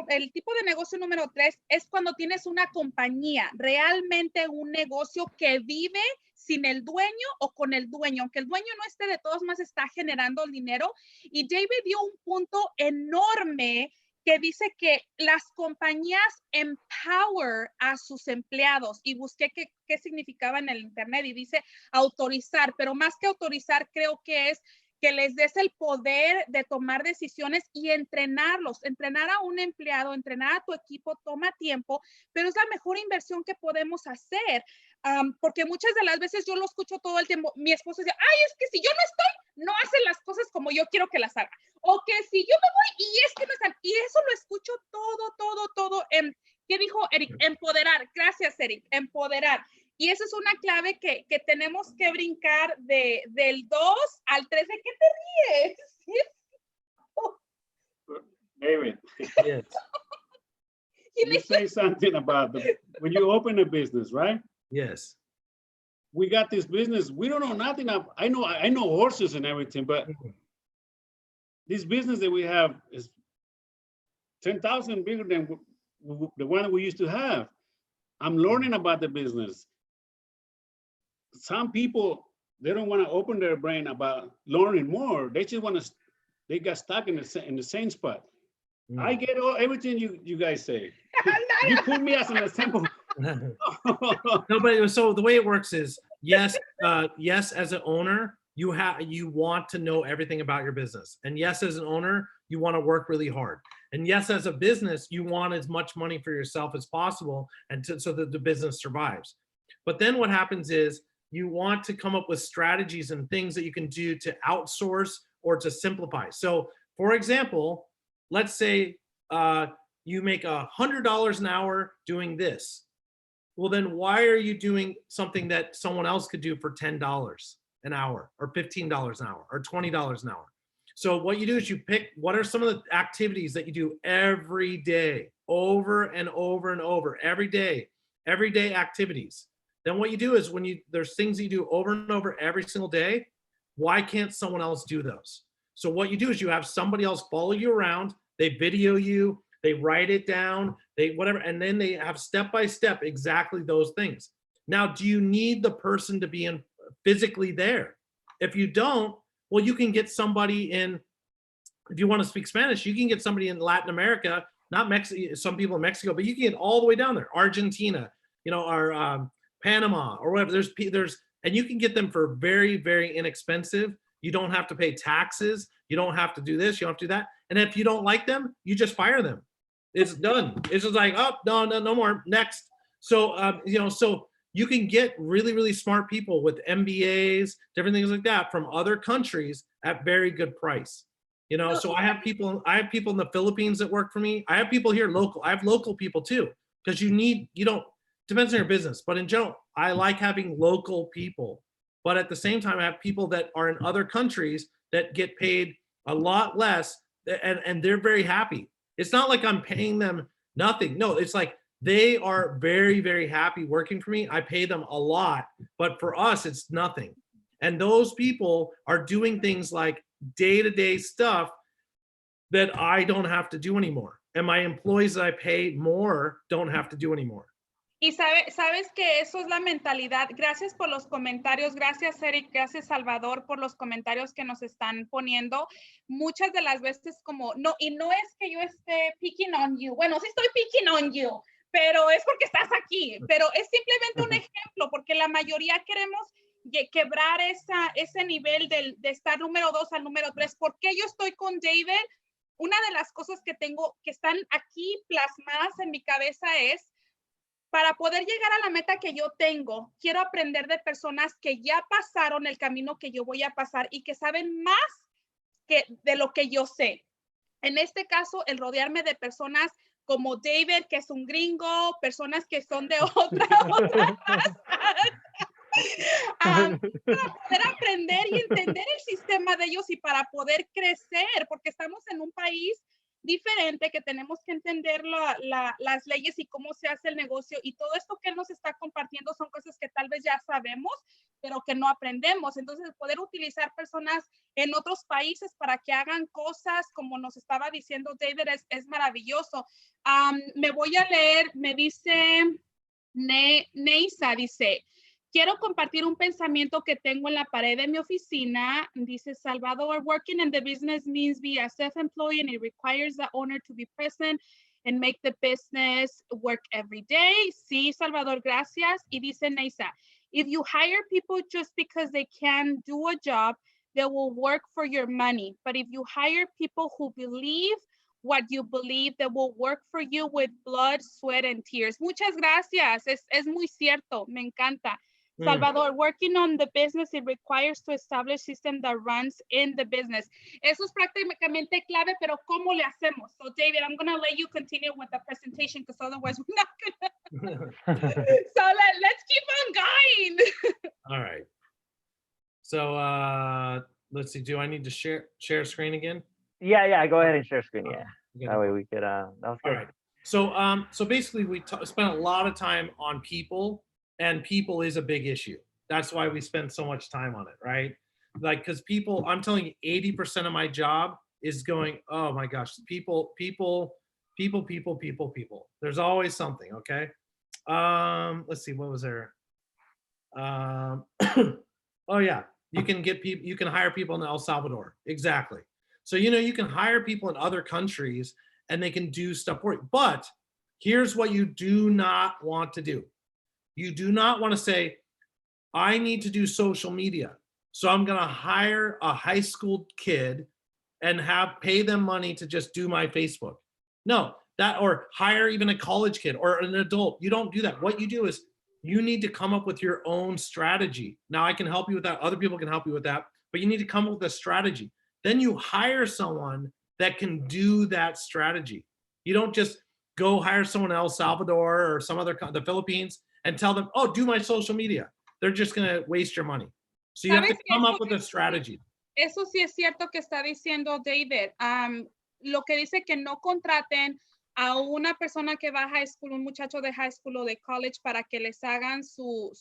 el tipo de negocio número 3 es cuando tienes una compañía, realmente un negocio que vive sin el dueño o con el dueño, aunque el dueño no esté, de todos más está generando el dinero. Y David dio un punto enorme que dice que las compañías empower a sus empleados, y busqué qué significaba en el internet y dice autorizar, pero más que autorizar creo que es que les des el poder de tomar decisiones y entrenarlos. Entrenar a un empleado, entrenar a tu equipo toma tiempo, pero es la mejor inversión que podemos hacer. Porque muchas de las veces yo lo escucho todo el tiempo. Mi esposo dice, ay, es que si yo no estoy, no hacen las cosas como yo quiero que las haga. O que si yo me voy y es que no están. Y eso lo escucho todo. ¿Qué dijo Eric? Empoderar. Gracias, Eric. Empoderar. Y eso es una clave que tenemos que brincar del 2 al 3. ¿De qué te ríes? David, Yes. you say something about when you open a business, right? Yes. We got this business. We don't know nothing of. I know horses and everything, but this business that we have is 10,000 bigger than the one we used to have. I'm learning about the business. Some people, they don't want to open their brain about learning more. They just want to. They got stuck in the same spot. I get everything you guys say. You put me as an example. No, but so the way it works is yes, as an owner, you want to know everything about your business. And yes, as an owner, you want to work really hard. And yes, as a business, you want as much money for yourself as possible so that the business survives. But then what happens is you want to come up with strategies and things that you can do to outsource or to simplify. So for example, let's say you make $100 an hour doing this. Well, then why are you doing something that someone else could do for $10 an hour or $15 an hour or $20 an hour? So what you do is you pick what are some of the activities that you do every day, over and over and over, every day activities. Then what you do is there's things you do over and over every single day, why can't someone else do those? So what you do is you have somebody else follow you around, they video you, they write it down, they whatever, and then they have step-by-step exactly those things. Now, do you need the person to be physically there? If you don't, well, you can get somebody in, if you want to speak Spanish, you can get somebody in Latin America, not Mexico, some people in Mexico, but you can get all the way down there, Argentina, or Panama or whatever. There's, and you can get them for very, very inexpensive. You don't have to pay taxes. You don't have to do this. You don't have to do that. And if you don't like them, you just fire them. It's done. It's just like, oh, no more. Next. So, so you can get really, really smart people with MBAs, different things like that from other countries at very good price. So I have people in the Philippines that work for me. I have people here local. I have local people too, because depends on your business, but in general, I like having local people. But at the same time, I have people that are in other countries that get paid a lot less, and they're very happy. It's not like I'm paying them nothing. No, it's like they are very, very happy working for me. I pay them a lot, but for us, it's nothing. And those people are doing things like day-to-day stuff that I don't have to do anymore. And my employees that I pay more don't have to do anymore. Y sabes que eso es la mentalidad. Gracias por los comentarios. Gracias, Eric. Gracias, Salvador, por los comentarios que nos están poniendo. Muchas de las veces no es que yo esté picking on you. Bueno, sí estoy picking on you, pero es porque estás aquí. Pero es simplemente un ejemplo, porque la mayoría queremos quebrar ese nivel de estar número 2 al número 3. ¿Por qué yo estoy con David? Una de las cosas que están aquí plasmadas en mi cabeza es, para poder llegar a la meta que yo tengo, quiero aprender de personas que ya pasaron el camino que yo voy a pasar y que saben más de lo que yo sé. En este caso, el rodearme de personas como David, que es un gringo, personas que son de otra para poder aprender y entender el sistema de ellos y para poder crecer, porque estamos en un país diferente, que tenemos que entender las leyes y cómo se hace el negocio, y todo esto que él nos está compartiendo son cosas que tal vez ya sabemos, pero que no aprendemos. Entonces, poder utilizar personas en otros países para que hagan cosas como nos estaba diciendo David es maravilloso. Me voy a leer, me dice Neisa, dice: quiero compartir un pensamiento que tengo en la pared de mi oficina. Dice Salvador, working in the business means be a self-employed and it requires the owner to be present and make the business work every day. Sí, Salvador, gracias. Y dice Neisa, if you hire people just because they can do a job, they will work for your money. But if you hire people who believe what you believe, they will work for you with blood, sweat, and tears. Muchas gracias. Es muy cierto. Me encanta. Salvador, working on the business, it requires to establish system that runs in the business. Eso es prácticamente clave, pero ¿cómo le hacemos? So, David, I'm going to let you continue with the presentation because otherwise we're not going to. So, let's keep on going. All right. So, let's see. Do I need to share screen again? Yeah, go ahead and share screen. Yeah. Okay. That way we could, that was good. All right. So basically we spent a lot of time on people, and people is a big issue. That's why we spend so much time on it, right? Like, because people, I'm telling you, 80% of my job is going, oh my gosh, people. There's always something, okay? Let's see, what was there? Oh yeah, you can hire people in El Salvador. Exactly. So, you can hire people in other countries and they can do stuff for you. But here's what you do not want to do. You do not want to say, I need to do social media, so I'm going to hire a high school kid and pay them money to just do my Facebook. No, or hire even a college kid or an adult. You don't do that. What you do is you need to come up with your own strategy. Now I can help you with that. Other people can help you with that, but you need to come up with a strategy. Then you hire someone that can do that strategy. You don't just go hire someone in El Salvador or the Philippines and tell them, oh, do my social media. They're just going to waste your money. So you have to come up with a strategy. Eso sí es cierto que está diciendo David. Lo que dice que no contraten a una persona que va a high school, un muchacho de high school o de college para que les hagan su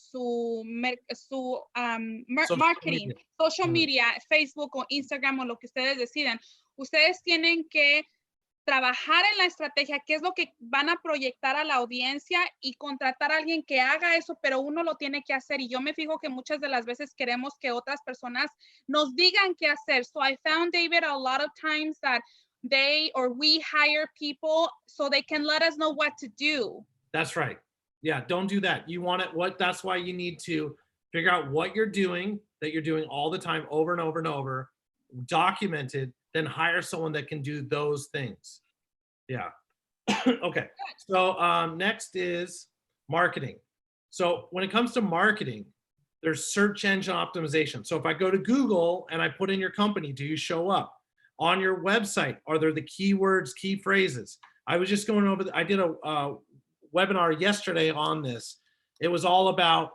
marketing, social media, Facebook o Instagram o lo que ustedes decidan. Ustedes tienen que trabajar en la estrategia, qué es lo que van a proyectar a la audiencia y contratar a alguien que haga eso, pero uno lo tiene que hacer. Y yo me fijo que muchas de las veces queremos que otras personas nos digan qué hacer. So I found, David, a lot of times that we hire people so they can let us know what to do. That's right. Yeah, don't do that. You want it. That's why you need to figure out what you're doing, that you're doing all the time, over and over and over, documented, then hire someone that can do those things. Yeah. Okay. So next is marketing. So when it comes to marketing, there's search engine optimization. So if I go to Google and I put in your company, do you show up? On your website, are there the keywords, key phrases? I was just going over, I did a webinar yesterday on this. It was all about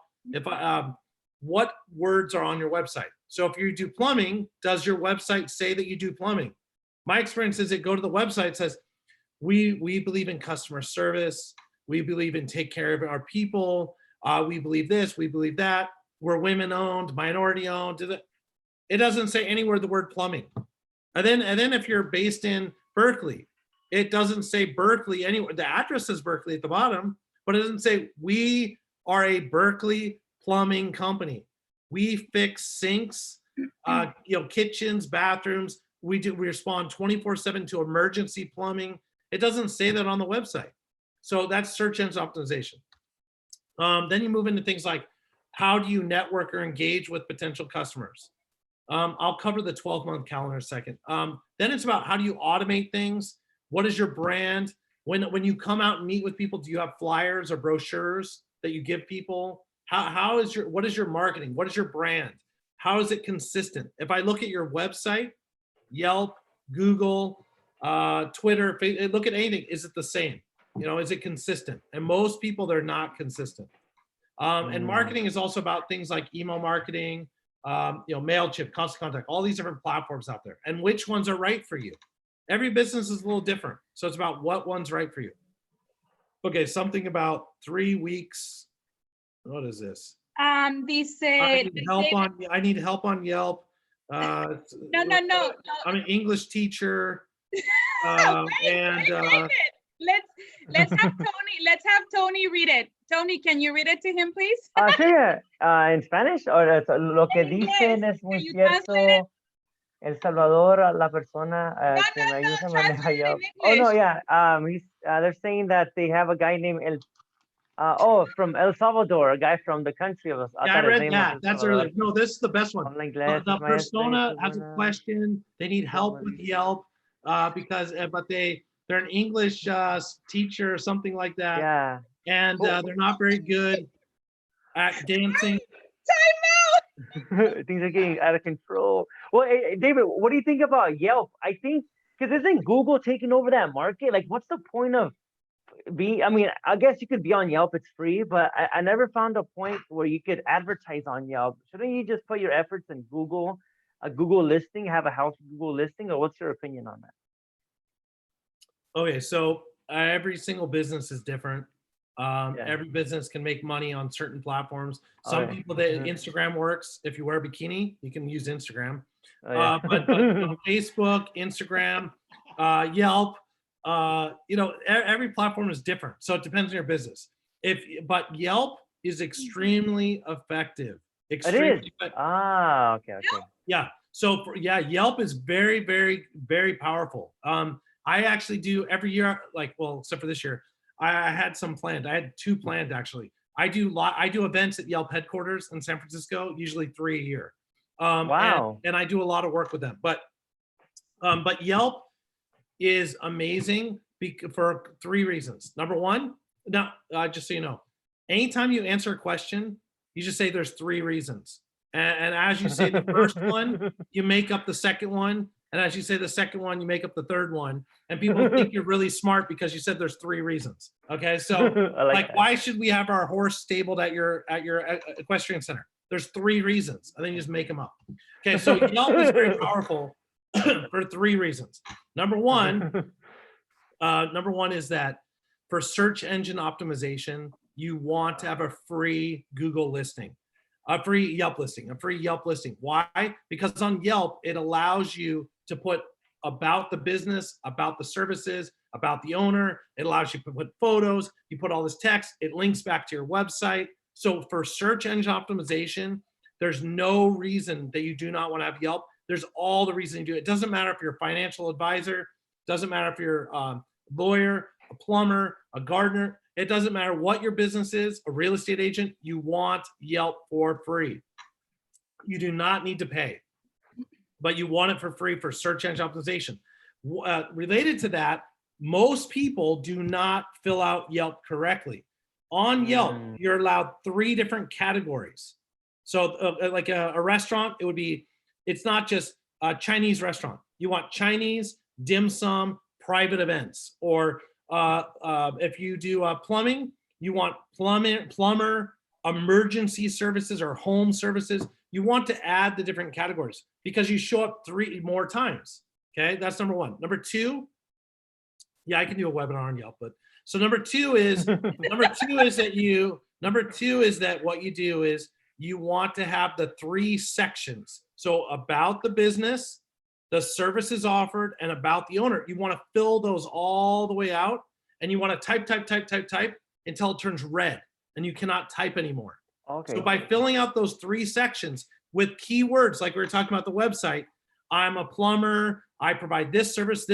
what words are on your website. So if you do plumbing, does your website say that you do plumbing? My experience is go to the website, it says, we believe in customer service. We believe in take care of our people. We believe this, we believe that. We're women owned, minority owned. It doesn't say anywhere the word plumbing. And then if you're based in Berkeley, it doesn't say Berkeley anywhere. The address says Berkeley at the bottom, but it doesn't say we are a Berkeley plumbing company. We fix sinks, kitchens, bathrooms. We respond 24/7 to emergency plumbing. It doesn't say that on the website. So that's search engine optimization. Then you move into things like, how do you network or engage with potential customers? I'll cover the 12-month calendar in a second. Then it's about, how do you automate things? What is your brand? When you come out and meet with people, do you have flyers or brochures that you give people? What is your marketing? What is your brand? How is it consistent? If I look at your website, Yelp, Google, Twitter, look at anything, is it the same? Is it consistent? And most people, they're not consistent. And marketing is also about things like email marketing, MailChimp, Constant Contact, all these different platforms out there, and which ones are right for you. Every business is a little different. So it's about what one's right for you. Okay, something about 3 weeks. What is this? Dice, I need help on Yelp. No. I'm an English teacher. Wait, let's have Tony read it. Tony, can you read it to him, please? Sure. En Spanish, or lo que dicen es muy cierto. El Salvador, la persona que me ayuda a manejar. Oh no, yeah. They're saying that they have a guy named Oh, from El Salvador, a guy from the country of us. Yeah, I read that. That's earlier. No, this is the best one. Habla inglés, The es maestro y persona has a buena. question. They need help with Yelp because, but they're an English teacher or something like that, Yeah. and they're not very good at dancing. Things are getting out of control. Well, David, what do you think about Yelp? I think because isn't Google taking over that market? Like, what's the point of I mean, I guess you could be on Yelp, it's free, but I never found a point where you could advertise on Yelp. Shouldn't you just put your efforts in Google, a Google listing, have a house Google listing, or what's your opinion on that? Okay, so every single business is different. Yeah. Every business can make money on certain platforms. Some Okay. people that Instagram works. If you wear a bikini, you can use Instagram. Oh, yeah. But Facebook, Instagram, Yelp, every platform is different. So it depends on your business. But Yelp is extremely effective. It is. Extremely Ah, okay. Yeah. So Yelp is very, very, very powerful. I actually do every year, except for this year, I had some planned. I had 2 planned actually. I do events at Yelp headquarters in San Francisco, usually 3 a year. Wow. And I do a lot of work with them. But Yelp is amazing for 3 reasons. Number one, now just so you know, anytime you answer a question, you just say there's 3 reasons. And as you say the first one, you make up the second one. And as you say the second one, you make up the third one. And people think you're really smart because you said there's 3 reasons. Okay, so why should we have our horse stabled at your equestrian center? There's 3 reasons, and then you just make them up. Okay, so Yelp is very powerful for 3 reasons. Number one is that for search engine optimization, you want to have a free Google listing, a free Yelp listing. Why? Because on Yelp, it allows you to put about the business, about the services, about the owner. It allows you to put photos. You put all this text. It links back to your website. So for search engine optimization, there's no reason that you do not want to have Yelp. There's all the reason you do it. It doesn't matter if you're a financial advisor. Doesn't matter if you're a lawyer, a plumber, a gardener. It doesn't matter what your business is, a real estate agent. You want Yelp for free. You do not need to pay, but you want it for free for search engine optimization. Related to that, most people do not fill out Yelp correctly. On Yelp, you're allowed 3 different categories. So like a restaurant, it's not just a Chinese restaurant. You want Chinese, dim sum, private events. Or if you do plumbing, you want plumber, emergency services or home services. You want to add the different categories because you show up 3 more times. Okay, that's number one. Number 2, yeah, I can do a webinar on Yelp, but so number 2 is that what you do is you want to have the 3 sections. So about the business, the services offered, and about the owner. You want to fill those all the way out, and you want to type until it turns red, and you cannot type anymore. Okay. So by filling out those 3 sections with keywords, like we were talking about the website, I'm a plumber, I provide this service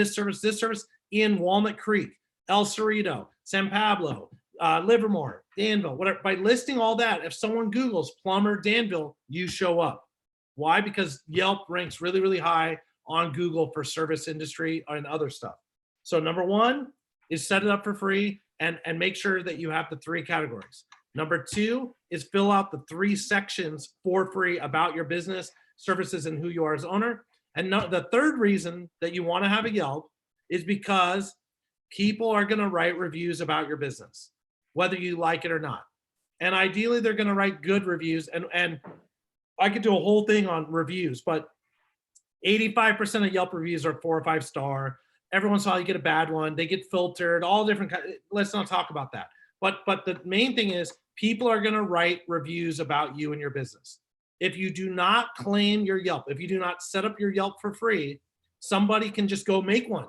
in Walnut Creek, El Cerrito, San Pablo, Livermore, Danville, whatever. By listing all that, if someone Googles plumber Danville, you show up. Why? Because Yelp ranks really, really high on Google for service industry and other stuff. So number 1 is set it up for free and make sure that you have the 3 categories. Number 2 is fill out the 3 sections for free about your business, services, and who you are as owner. And the third reason that you want to have a Yelp is because people are going to write reviews about your business, whether you like it or not. And ideally, they're going to write good reviews. And I could do a whole thing on reviews, but 85% of Yelp reviews are 4 or 5 star. Every once in a while, you get a bad one. They get filtered, all different kinds. Let's not talk about that. But the main thing is people are going to write reviews about you and your business. If you do not claim your Yelp, if you do not set up your Yelp for free, somebody can just go make one.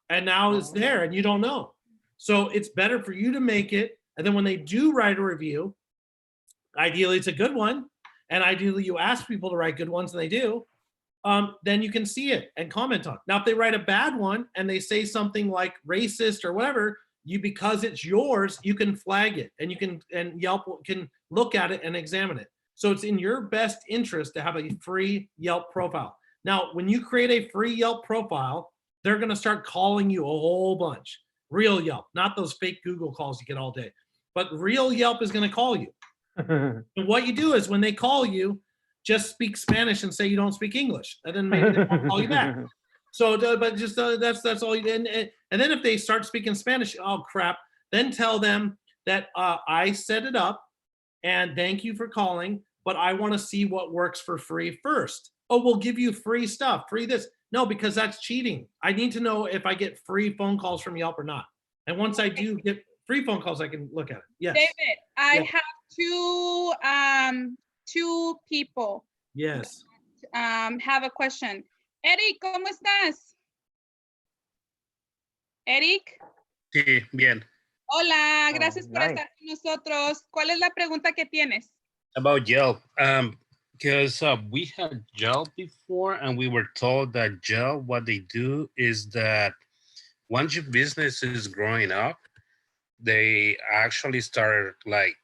And now it's there and you don't know. So it's better for you to make it. And then when they do write a review, ideally it's a good one. And ideally you ask people to write good ones and they do. Then you can see it and comment on it. Now, if they write a bad one and they say something like racist or whatever, because it's yours, you can flag it, and Yelp can look at it and examine it. So it's in your best interest to have a free Yelp profile. Now, when you create a free Yelp profile, they're going to start calling you a whole bunch. Real Yelp, not those fake Google calls you get all day, but real Yelp is going to call you. And what you do is when they call you, just speak Spanish and say you don't speak English, and then maybe they won't call you back. So, but just that's all. And then if they start speaking Spanish, oh crap! Then tell them that I set it up, and thank you for calling, but I want to see what works for free first. Oh, we'll give you free stuff, free this. No, because that's cheating. I need to know if I get free phone calls from Yelp or not. And once I do get free phone calls, I can look at it. Yes. David, I have two people. Yes. Have a question. Eric, ¿cómo estás? Eric. Sí, bien. Hola, gracias por nice. estar con nosotros. ¿Cuál es la pregunta que tienes? About Yelp, because we had Yelp before, and we were told that Yelp, what they do is that once your business is growing up, they actually start like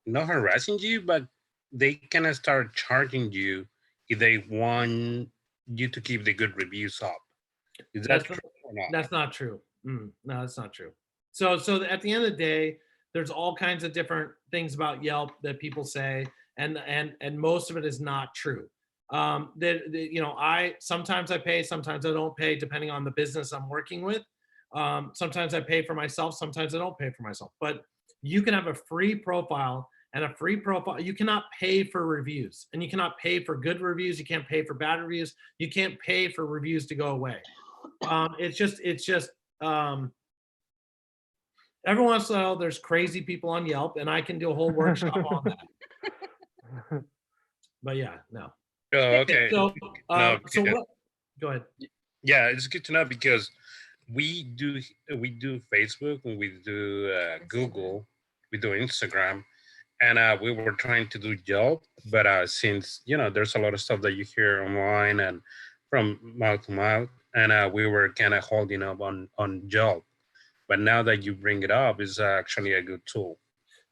not harassing you, but they kind of start charging you if they want you to keep the good reviews up. Is that true or not? That's not true. No, that's not true. So at the end of the day, there's all kinds of different things about Yelp that people say, and most of it is not true. I sometimes I pay, sometimes I don't pay, depending on the business I'm working with. Sometimes I pay for myself, sometimes I don't pay for myself. But you can have a free profile, and a free profile, you cannot pay for reviews, and you cannot pay for good reviews. You can't pay for bad reviews. You can't pay for reviews to go away. It's just every once in a while there's crazy people on Yelp, and I can do a whole workshop on that. But yeah, no. Oh, okay. So, No, so yeah. what? Go ahead. Yeah, it's good to know because we do Facebook, and we do Google, we do Instagram, and we were trying to do Yelp, but since there's a lot of stuff that you hear online and from mouth to mouth, and we were kind of holding up on Yelp. But now that you bring it up, it's actually a good tool.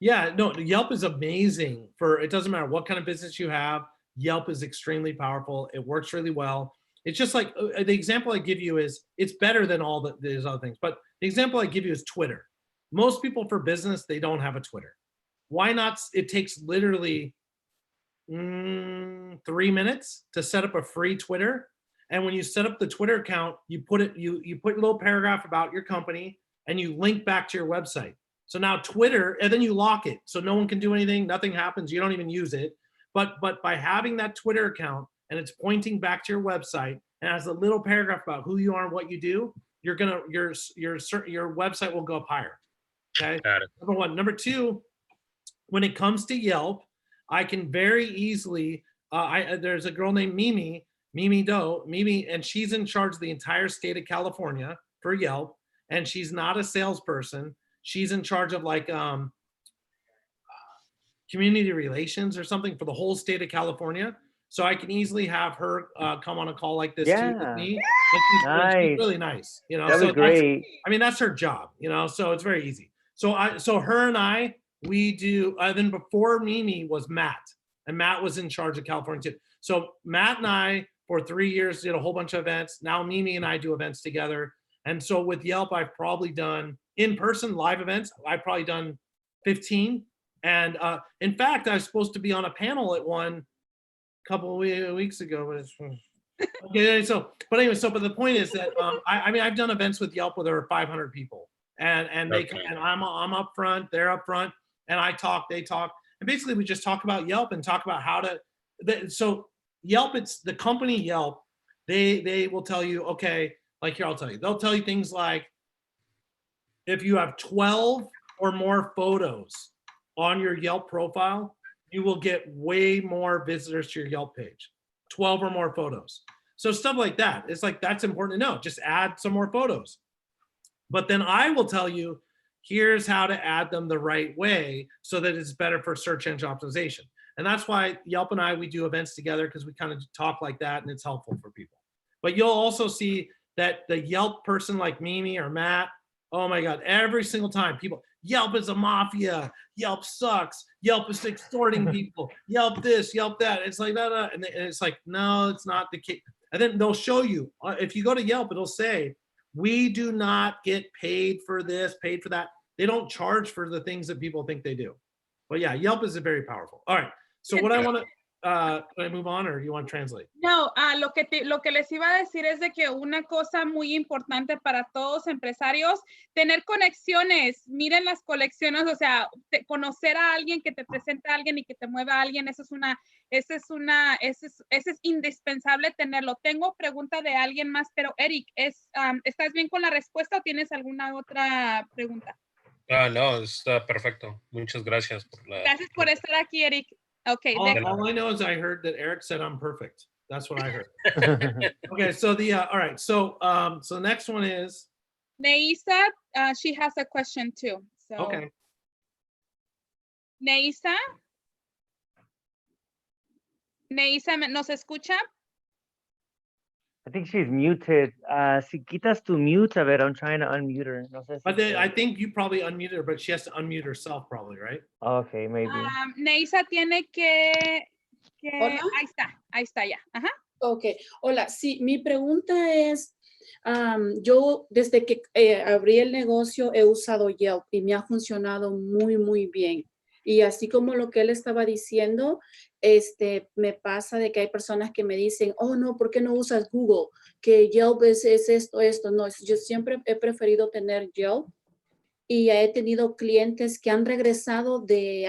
Yeah, no, Yelp is amazing for, it doesn't matter what kind of business you have. Yelp is extremely powerful. It works really well. It's just like the example I give you is it's better than all these other things. But the example I give you is Twitter. Most people for business, they don't have a Twitter. Why not? It takes literally 3 minutes to set up a free Twitter. And when you set up the Twitter account, you put a little paragraph about your company, and you link back to your website. So now Twitter, and then you lock it. So no one can do anything, nothing happens, you don't even use it. But by having that Twitter account, and it's pointing back to your website, and has a little paragraph about who you are and what you do, your website will go up higher. Okay. Got it. Number one. Number two, when it comes to Yelp, I can very easily, there's a girl named Mimi, and she's in charge of the entire state of California for Yelp. And she's not a salesperson. She's in charge of like community relations or something for the whole state of California. So I can easily have her come on a call like this too with me. And she's really nice, That was great. That's her job, so it's very easy. So her and I, we do, then before Mimi was Matt, and Matt was in charge of California too. So Matt and I, for 3 years, did a whole bunch of events. Now Mimi and I do events together. And so with Yelp, I've probably done in-person live events. I've probably done 15. And in fact, I was supposed to be on a panel at one couple of weeks ago. But okay, but the point is that I've done events with Yelp where there were 500 people, and they and I'm up front, they're up front, and I talk, they talk, and basically we just talk about Yelp and talk about how to. So Yelp, it's the company Yelp. They will tell you, okay. Like here, I'll tell you. They'll tell you things like, if you have 12 or more photos on your Yelp profile, you will get way more visitors to your Yelp page. 12 or more photos. So stuff like that. It's like, that's important to know. Just add some more photos. But then I will tell you, here's how to add them the right way so that it's better for search engine optimization. And that's why Yelp and I, we do events together, because we kind of talk like that, and it's helpful for people. But you'll also see that the Yelp person like Mimi or Matt, Oh my God, every single time people, Yelp is a mafia, Yelp sucks, Yelp is extorting people, Yelp this, Yelp that. It's like, and it's like, no, it's not the case. And then they'll show you, if you go to Yelp, it'll say, we do not get paid for this, paid for that. They don't charge for the things that people think they do. But yeah, Yelp is very powerful. All right, so what I want to, can I move on or do you want to translate? No, lo que les iba a decir es de que una cosa muy importante para todos empresarios, tener conexiones, miren las conexiones, o sea, conocer a alguien que te presente a alguien y que te mueva a alguien, eso es indispensable tenerlo. Tengo pregunta de alguien más, pero Eric, ¿estás bien con la respuesta o tienes alguna otra pregunta? No, está perfecto. Muchas gracias por la... Gracias por estar aquí, Eric. Okay. All I know is I heard that Eric said I'm perfect. That's what I heard. Okay, so all right, so the next one is Neisa, she has a question too. So okay. Neisa, ¿nos escucha? I think she's muted. Si quitas tu mute, a ver, I'm trying to unmute her. No sé si But I think you probably unmuted her, but she has to unmute herself probably, right? Okay, maybe. Neisa tiene que... Hola. Ahí está ya. Ajá. Ok, hola, sí, mi pregunta es, yo desde que abrí el negocio he usado Yelp y me ha funcionado muy, muy bien. Y así como lo que él estaba diciendo, me pasa de que hay personas que me dicen, oh no, ¿por qué no usas Google? Que Yelp es esto. No, yo siempre he preferido tener Yelp y he tenido clientes que han regresado de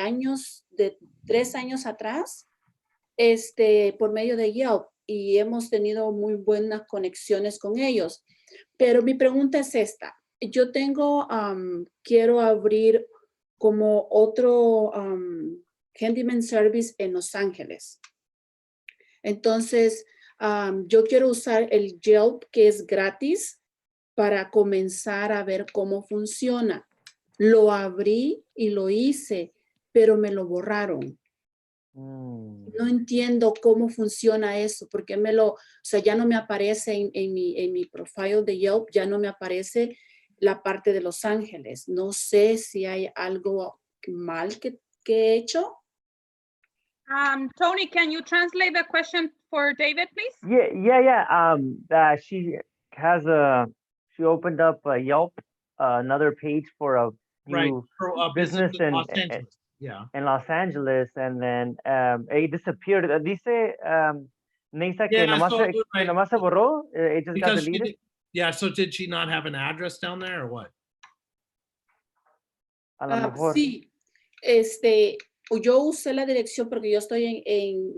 3 años atrás, por medio de Yelp y hemos tenido muy buenas conexiones con ellos. Pero mi pregunta es esta. Yo quiero abrir como otro handyman service en Los Ángeles. Entonces, yo quiero usar el Yelp que es gratis para comenzar a ver cómo funciona. Lo abrí y lo hice, pero me lo borraron. No entiendo cómo funciona eso, porque ya no me aparece en mi profile de Yelp, ya no me aparece la parte de Los Ángeles. No sé si hay algo mal que he hecho. Tony, can you translate the question for David, please? Yeah. She opened up a Yelp, another page for a new business in Los Angeles. Yeah. In Los Angeles, and then it disappeared. Dice Neisa que nomás se borró. It just got deleted. So did she not have an address down there or what? A lo mejor. Sí, yo usé la dirección porque yo estoy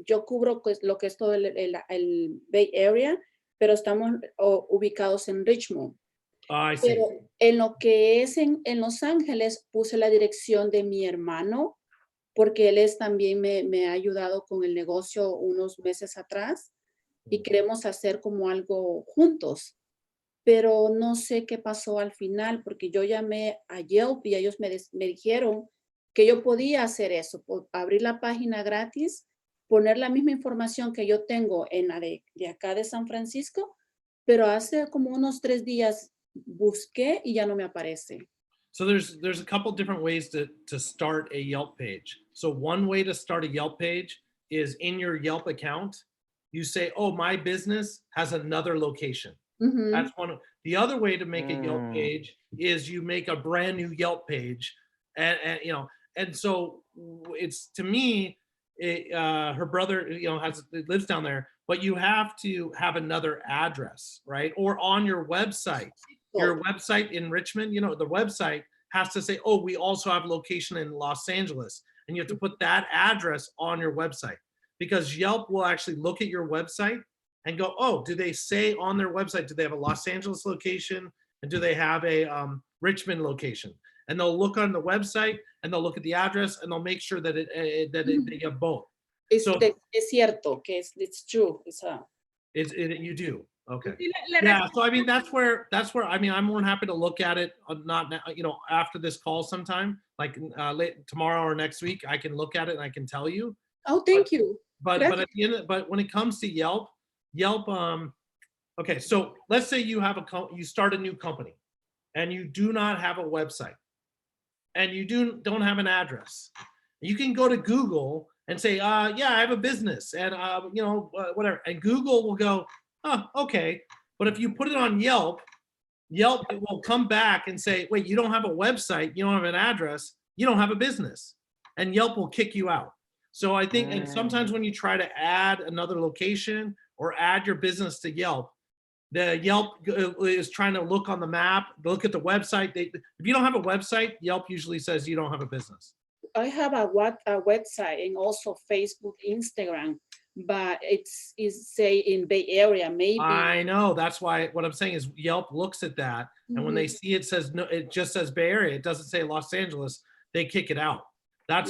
yo cubro pues, lo que es todo el Bay Area, pero estamos ubicados en Richmond. I see. Pero en lo que es en Los Ángeles puse la dirección de mi hermano porque él también me ha ayudado con el negocio unos meses atrás y queremos hacer como algo juntos. Pero no sé qué pasó al final porque yo llamé a Yelp y ellos me dijeron que yo podía hacer eso, abrir la página gratis, poner la misma información que yo tengo en la de acá de San Francisco, pero hace como unos 3 días busqué y ya no me aparece. So there's a couple different ways to start a Yelp page. So one way to start a Yelp page is in your Yelp account, you say, oh, my business has another location. Mm-hmm. That's one. The other way to make a Yelp page is you make a brand new Yelp page, and so it's, to me, her brother, lives down there, but you have to have another address, right? Or on your website, your website in Richmond, the website has to say, oh, we also have location in Los Angeles, and you have to put that address on your website, because Yelp will actually look at your website and go, oh, do they say on their website, do they have a Los Angeles location and do they have a Richmond location? And they'll look on the website and they'll look at the address and they'll make sure that they have both. Es cierto que it's true. You do. Okay. Yeah. So I mean, that's where I mean, I'm more than happy to look at it. Not after this call sometime, like tomorrow or next week, I can look at it and I can tell you. Oh, thank you. But at the end, but when it comes to Yelp, okay, so let's say you have you start a new company, and you do not have a website and you don't have an address, you can go to Google and say, yeah, I have a business and, whatever. And Google will go, oh, okay. But if you put it on Yelp, Yelp will come back and say, wait, you don't have a website, you don't have an address, you don't have a business. And Yelp will kick you out. So I think, and sometimes when you try to add another location or add your business to Yelp, the Yelp is trying to look on the map, look at the website. If you don't have a website, Yelp usually says you don't have a business. I have a website and also Facebook, Instagram, but it's say in Bay Area, maybe. I know. That's why what I'm saying is Yelp looks at that, and when they see it says no, it just says Bay Area. It doesn't say Los Angeles. They kick it out. That's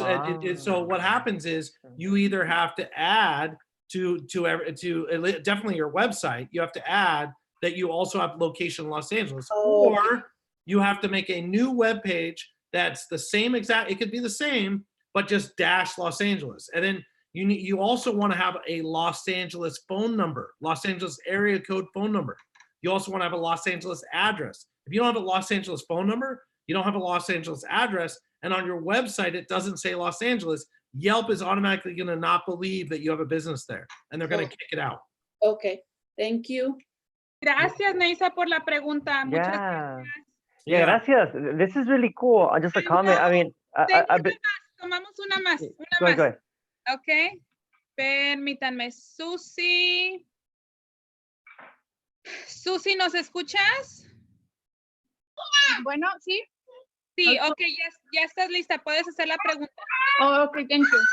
so. What happens is you either have to add to definitely your website. You have to add that you also have location in Los Angeles, or you have to make a new web page that's the same exact. It could be the same, but just dash Los Angeles, and then you also want to have a Los Angeles phone number, Los Angeles area code phone number. You also want to have a Los Angeles address. If you don't have a Los Angeles phone number, you don't have a Los Angeles address, and on your website it doesn't say Los Angeles, Yelp is automatically going to not believe that you have a business there, and they're going to kick it out. Okay, thank you. Gracias, Neisa, por la pregunta. Muchas gracias. Yeah, gracias. This is really cool. Just a comment. I mean, tomamos una más. Go ahead. Ok. Permítanme. Susi. Susi, ¿nos escuchas? Bueno, sí. Sí, ok, ya estás lista. Puedes hacer la pregunta. Oh, okay, thank you.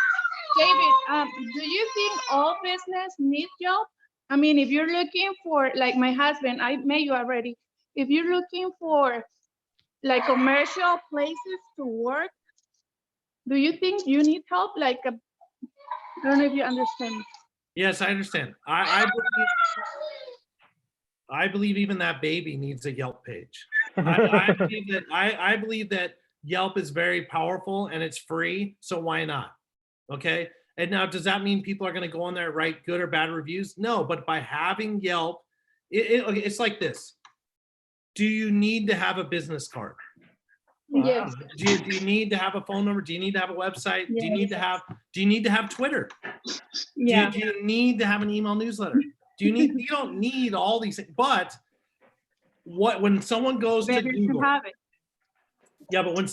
David, do you think all business need job? I mean, if you're looking for, like my husband, I met you already. If you're looking for like commercial places to work, do you think you need help? Like, I don't know if you understand. Yes, I understand. I believe even that baby needs a Yelp page. I believe that Yelp is very powerful and it's free, so why not? Okay. And now, does that mean people are going to go on there and write good or bad reviews? No, but by having Yelp, it's like this. Do you need to have a business card? Yes. Do you need to have a phone number? Do you need to have a website? Yes. Do you need to have Twitter? Yeah. Do you need to have an email newsletter? You don't need all these things, but when someone goes to Google, yeah, but when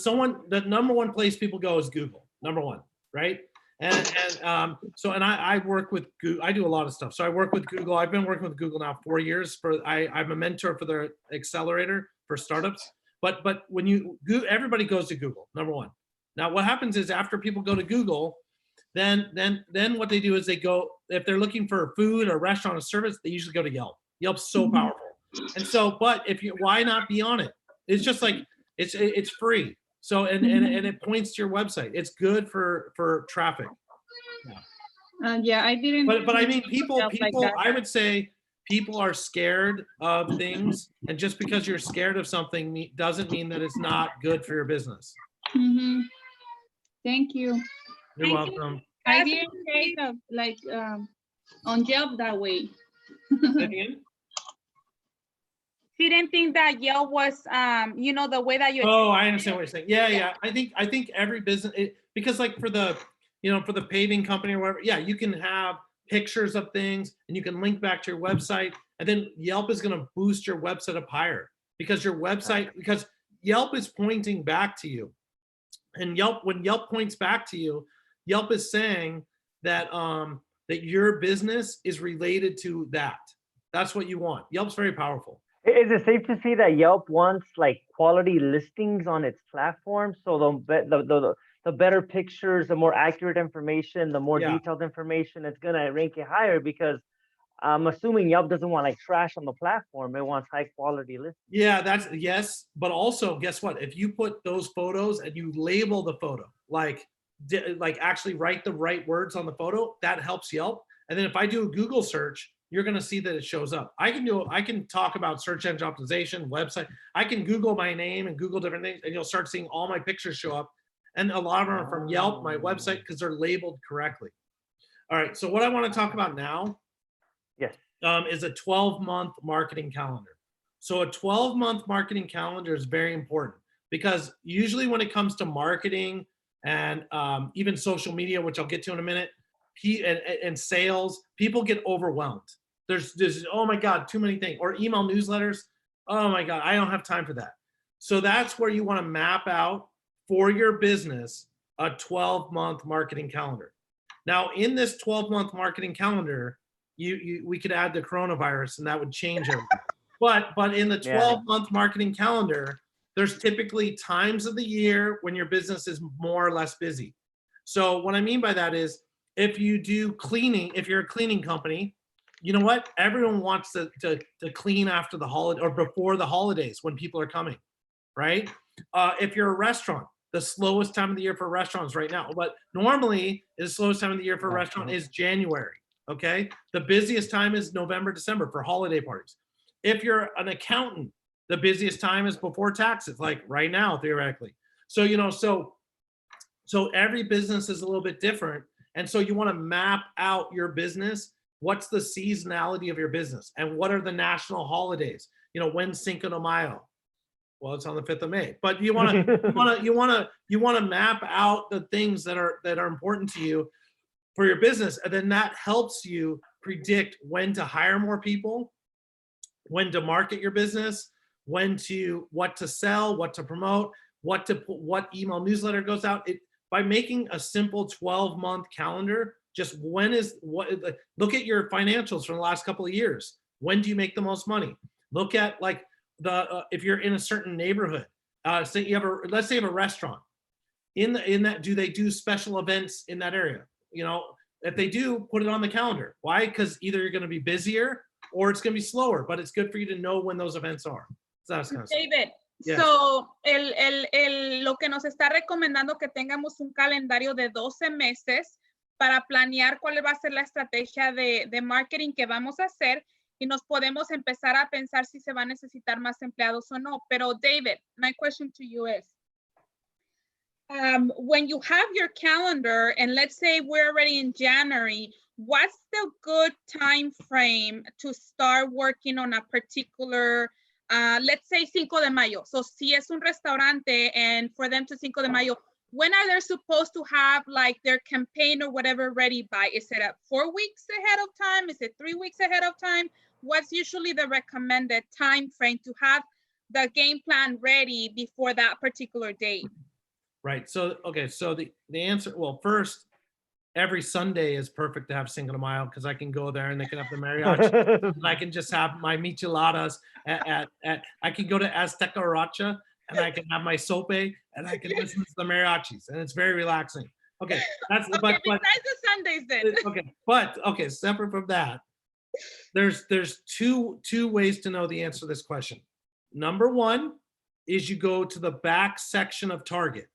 the number one place people go is Google, number one, right? And I work with Google. I do a lot of stuff. So I work with Google. I've been working with Google now 4 years. I'm a mentor for their accelerator for startups. But when everybody goes to Google, number one. Now what happens is after people go to Google, then what they do is they go, if they're looking for food or restaurant or service, they usually go to Yelp. Yelp's so powerful. And so, but why not be on it? It's just like, it's free. So, and it points to your website. It's good for traffic. Yeah, I didn't. But I mean, people, I would say people are scared of things. And just because you're scared of something doesn't mean that it's not good for your business. Mm-hmm. Thank you. You're welcome. I didn't take like on Yelp that way. She didn't think that Yelp was, the way that you. Oh, I understand what you're saying. Yeah. I think every business, because like for the paving company or whatever, yeah, you can have pictures of things and you can link back to your website, and then Yelp is going to boost your website up higher because because Yelp is pointing back to you, and when Yelp points back to you, Yelp is saying that that your business is related to that. That's what you want. Yelp's very powerful. Is it safe to say that Yelp wants like quality listings on its platform? So the better pictures, the more accurate information, the more detailed information, it's gonna rank it higher, because I'm assuming Yelp doesn't want like trash on the platform. It wants high quality listings. Yeah, yes. But also, guess what? If you put those photos and you label the photo, like actually write the right words on the photo, that helps Yelp. And then if I do a Google search, you're going to see that it shows up. I can talk about search engine optimization, website. I can Google my name and Google different things, and you'll start seeing all my pictures show up. And a lot of them are from Yelp, my website, because they're labeled correctly. All right. So what I want to talk about now is a 12-month marketing calendar. So a 12-month marketing calendar is very important because usually when it comes to marketing and even social media, which I'll get to in a minute, and sales, people get overwhelmed. There's oh my God, too many things. Or email newsletters, oh my God, I don't have time for that. So that's where you want to map out for your business a 12-month marketing calendar. Now, in this 12-month marketing calendar, we could add the coronavirus and that would change everything. But in the 12-month marketing calendar, there's typically times of the year when your business is more or less busy. So what I mean by that is if you do cleaning, if you're a cleaning company, you know what? Everyone wants to clean after the holiday or before the holidays when people are coming, right? If you're a restaurant, the slowest time of the year for restaurants right now, but normally the slowest time of the year for a restaurant is January, okay? The busiest time is November, December for holiday parties. If you're an accountant, the busiest time is before taxes, like right now, theoretically. So, you know, so every business is a little bit different. And so you want to map out your business. What's the seasonality of your business? And what are the national holidays? You know, when's Cinco de Mayo? Well, it's on the 5th of May. But you want to map out the things that are important to you for your business. And then that helps you predict when to hire more people, when to market your business, what to sell, what to promote, what email newsletter goes out. By making a simple 12-month calendar, just look at your financials from the last couple of years. When do you make the most money? Look at like if you're in a certain neighborhood, let's say you have a restaurant. In that, do they do special events in that area? You know, if they do, put it on the calendar. Why? Because either you're going to be busier or it's going to be slower, but it's good for you to know when those events are. So that's kind of David, yes. So lo que nos está recomendando que tengamos un calendario de 12 meses para planear cuál va a ser la estrategia de marketing que vamos a hacer y nos podemos empezar a pensar si se va a necesitar más empleados o no. Pero David, my question to you is, when you have your calendar and let's say we're already in January, what's the good time frame to start working on a particular, let's say Cinco de Mayo. So si es un restaurante and for them to Cinco de Mayo, when are they supposed to have like their campaign or whatever ready by? Is it 4 weeks ahead of time? Is it 3 weeks ahead of time? What's usually the recommended time frame to have the game plan ready before that particular date? Right. So, okay. So the answer, well, first, every Sunday is perfect to have Cinco de Mayo because I can go there and they can have the mariachi. And I can just have my micheladas I can go to Azteca Racha and I can have my sope and I can listen to the mariachis and it's very relaxing. Okay, that's okay, but besides the Sundays then. Okay, but okay, separate from that, there's two ways to know the answer to this question. Number one is you go to the back section of Target,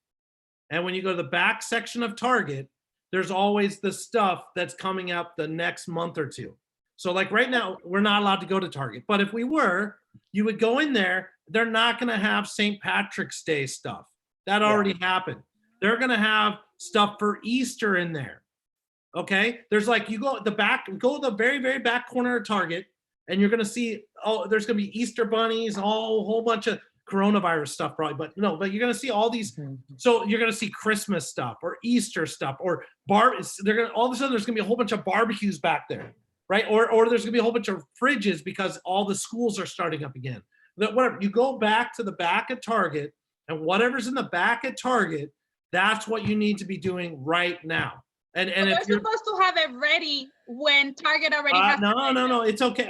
and when you go to the back section of Target, there's always the stuff that's coming up the next month or two. So like right now, we're not allowed to go to Target, but if we were, you would go in there. They're not going to have St. Patrick's Day stuff. That already happened. They're going to have stuff for Easter in there. Okay. There's like, you go to the very, very back corner of Target and you're going to see, oh, there's going to be Easter bunnies, a whole bunch of coronavirus stuff probably, but you're going to see all these. So you're going to see Christmas stuff or Easter stuff or all of a sudden there's going to be a whole bunch of barbecues back there, right? Or there's going to be a whole bunch of fridges because all the schools are starting up again. Whatever, you go back to the back at Target and whatever's in the back at Target, that's what you need to be doing right now. And so if you're you're supposed to have it ready when Target already has no, it's okay.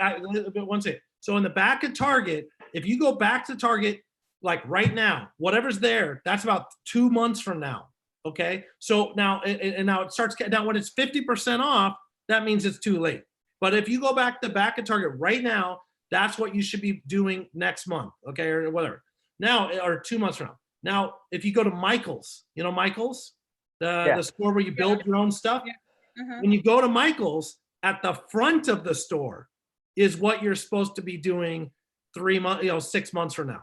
One second. So in the back of Target, if you go back to Target, like right now, whatever's there, that's about 2 months from now. Okay. So now, and now it starts, now when it's 50% off, that means it's too late. But if you go back to the back of Target right now, that's what you should be doing next month. Okay. Or whatever. Now, or 2 months from now. Now, if you go to Michael's, you know, Michael's, the store where you build your own stuff. Yeah. When you go to Michael's, at the front of the store is what you're supposed to be doing 6 months from now.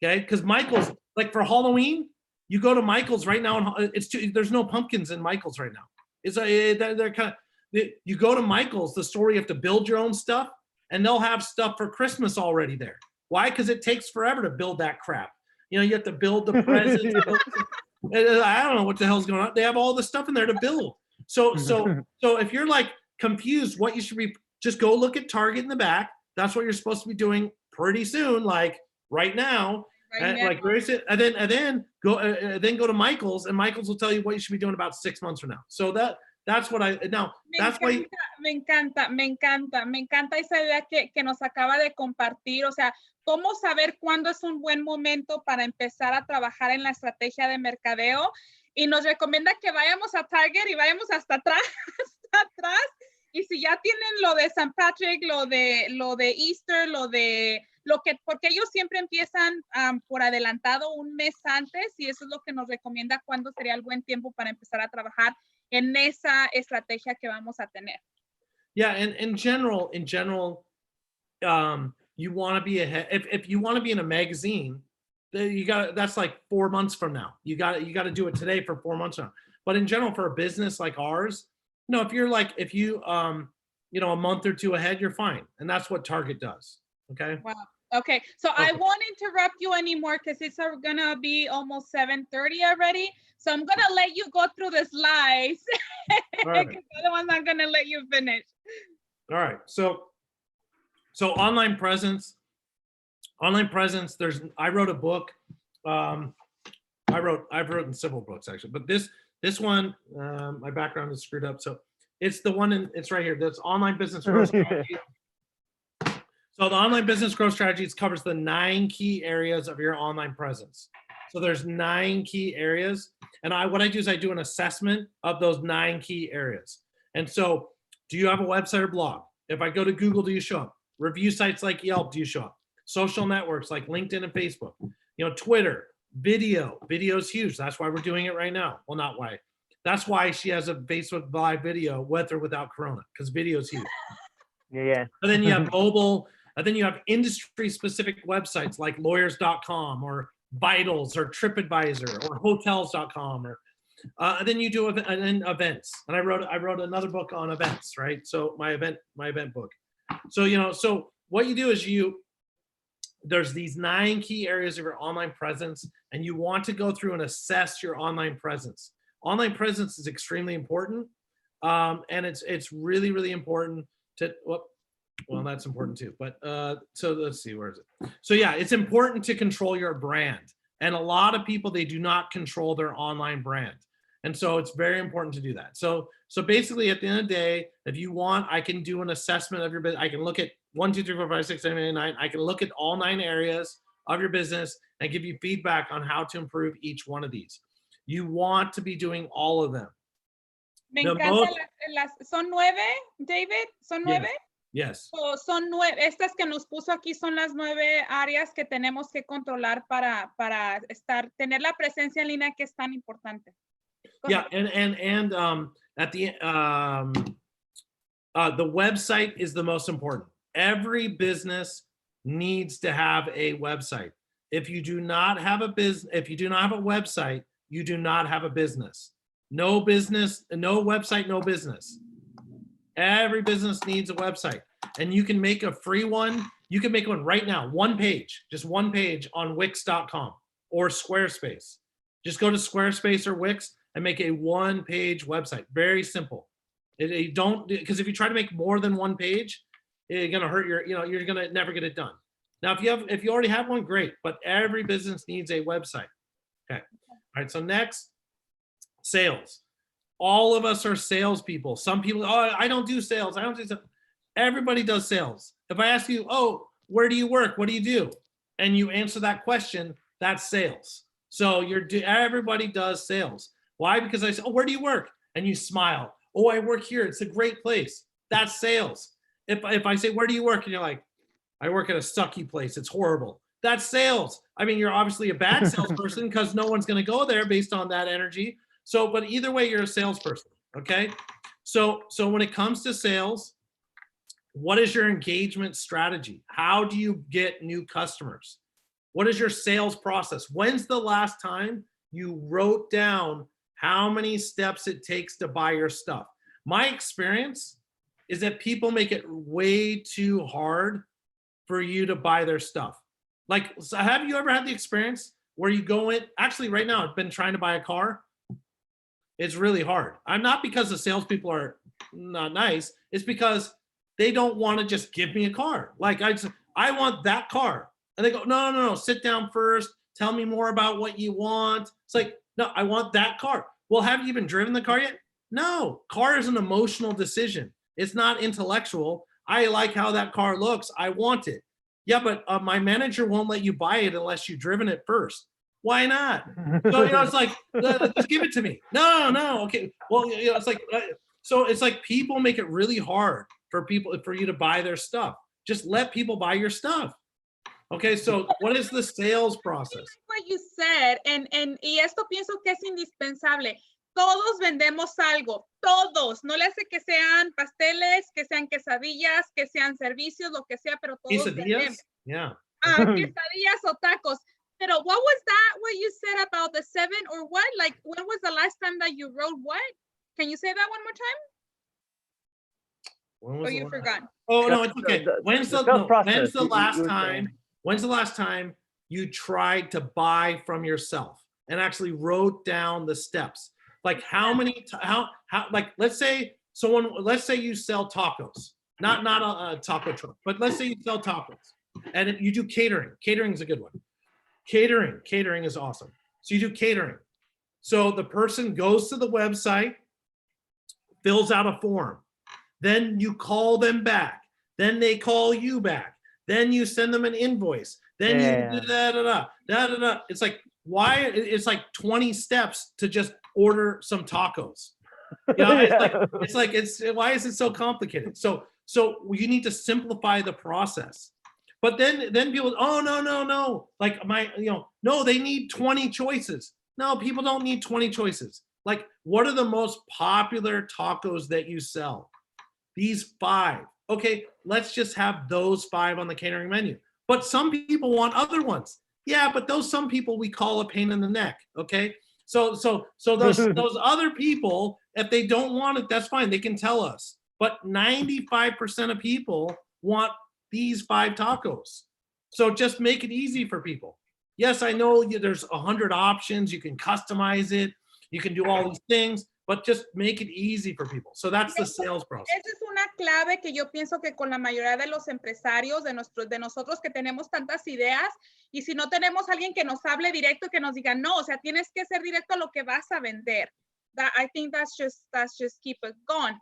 Okay, because Michael's, like for Halloween, you go to Michael's right now, and there's no pumpkins in Michael's right now. They're kind of, you go to Michael's, the store you have to build your own stuff, and they'll have stuff for Christmas already there. Why? Because it takes forever to build that crap. You know, you have to build the presence. I don't know what the hell's going on. They have all the stuff in there to build. So if you're like confused, what you should be, just go look at Target in the back. That's what you're supposed to be doing pretty soon, like right now. Like very soon, and then go to Michael's, and Michael's will tell you what you should be doing about 6 months from now. So that's what I now. That's why. Me encanta esa idea que nos acaba de compartir. O sea, cómo saber cuándo es un buen momento para empezar a trabajar en la estrategia de mercadeo. Y nos recomienda que vayamos a Target y vayamos hasta atrás, Y si ya tienen lo de St. Patrick, lo de Easter, porque ellos siempre empiezan por adelantado un mes antes, y eso es lo que nos recomienda cuándo sería el buen tiempo para empezar a trabajar en esa estrategia que vamos a tener. Yeah, and in general, you want to be ahead. If you want to be in a magazine, that's like 4 months from now. You got to do it today for 4 months from now. But in general, for a business like ours, no, if you a month or two ahead, you're fine. And that's what Target does. Okay. Wow. Okay. So I won't interrupt you anymore because it's gonna be almost 7:30 already. So I'm gonna let you go through the slides. Right. Otherwise, I'm not gonna let you finish. All right. So online presence. I wrote a book. I've written several books actually, but this one, my background is screwed up. So it's the one it's right here. That's online business growth strategy. So the online business growth strategies covers the 9 key areas of your online presence. So there's 9 key areas. And what I do is I do an assessment of those 9 key areas. And so do you have a website or blog? If I go to Google, do you show up? Review sites like Yelp, do you show up? Social networks like LinkedIn and Facebook, Twitter, video is huge. That's why we're doing it right now. Well, not why. That's why she has a Facebook Live video with or without Corona, because video is huge. Yeah. And then you have mobile, and then you have industry specific websites like lawyers.com or Vitals or TripAdvisor or hotels.com or and then you do events. And I wrote another book on events, right? So my event book. So so what you do is there's these 9 key areas of your online presence, and you want to go through and assess your online presence. Online presence is extremely important, and it's really, really important to. Well, that's important too. But so let's see, where is it? So yeah, it's important to control your brand, and a lot of people, they do not control their online brand, and so it's very important to do that. So basically, at the end of the day, if you want, I can do an assessment of your business. I can look at 1, 2, 3, 4, 5, 6, 7, 8, 9. I can look at all 9 areas of your business and give you feedback on how to improve each one of these. You want to be doing all of them. Me encanta son 9, David, son 9. Yes. So, son 9. Estas que nos puso aquí son las 9 áreas que tenemos que controlar para tener la presencia en línea que es tan importante. Yeah, and at the website is the most important. Every business needs to have a website. If you do not have a website, you do not have a business. No business, no website, no business. Every business needs a website, and you can make a free one. You can make one right now, just one page on Wix.com or Squarespace. Just go to Squarespace or Wix and make a 1-page website. Very simple. Because if you try to make more than 1 page, you're gonna hurt you're gonna never get it done. Now, if you already have one, great. But every business needs a website. Okay. All right. So next, sales. All of us are salespeople. Some people, I don't do sales. I don't do sales. Everybody does sales. If I ask you, where do you work? What do you do? And you answer that question, that's sales. So everybody does sales. Why? Because I say, where do you work? And you smile. I work here. It's a great place. That's sales. If I say, where do you work? And you're like, I work at a sucky place. It's horrible. That's sales. I mean, you're obviously a bad salesperson because no one's going to go there based on that energy. So, but either way, you're a salesperson. Okay. So when it comes to sales, what is your engagement strategy? How do you get new customers? What is your sales process? When's the last time you wrote down how many steps it takes to buy your stuff? My experience is that people make it way too hard for you to buy their stuff. Like, so have you ever had the experience where you go in, actually right now, I've been trying to buy a car. It's really hard. I'm not because the salespeople are not nice. It's because they don't want to just give me a car. Like I want that car. And they go, no, sit down first. Tell me more about what you want. It's like, no, I want that car. Well, have you even driven the car yet? No, car is an emotional decision. It's not intellectual. I like how that car looks. I want it. Yeah, but my manager won't let you buy it unless you've driven it first. Why not? So, it's like, just give it to me. No, okay. Well, it's like, so it's like people make it really hard for you to buy their stuff. Just let people buy your stuff. Okay, so what is the sales process? What you said, y esto pienso que es indispensable. Todos vendemos algo, todos. No le hace que sean pasteles, que sean quesadillas, que sean servicios, lo que sea, pero todos vendemos. Yeah. Quesadillas o tacos. Pero what was that, what you said about the 7 or what? Like, when was the last time that you wrote what? Can you say that one more time? Or you forgot? Oh, no, it's okay. When's the last time you tried to buy from yourself and actually wrote down the steps? Like how like, let's say you sell tacos, not a taco truck, but let's say you sell tacos and you do catering. Catering is a good one. Catering is awesome. So you do catering. So the person goes to the website, fills out a form. Then you call them back. Then they call you back. Then you send them an invoice. Then you do da. It's like, why? It's like 20 steps to just order some tacos. You know, why is it so complicated? So you need to simplify the process. But then people, oh, no. Like no, they need 20 choices. No, people don't need 20 choices. Like, what are the most popular tacos that you sell? These 5. Okay, let's just have those 5 on the catering menu. But some people want other ones. Yeah, but some people we call a pain in the neck. Okay, so those other people, if they don't want it, that's fine. They can tell us. But 95% of people want these 5 tacos. So just make it easy for people. Yes, I know there's 100 options. You can customize it. You can do all these things. But just make it easy for people. So that's the sales process. Esa es una clave que yo pienso que con la mayoría de los empresarios, de nosotros que tenemos tantas ideas, y si no tenemos alguien que nos hable directo y que nos diga, no, o sea, tienes que ser directo a lo que vas a vender. I think that's just keep it going.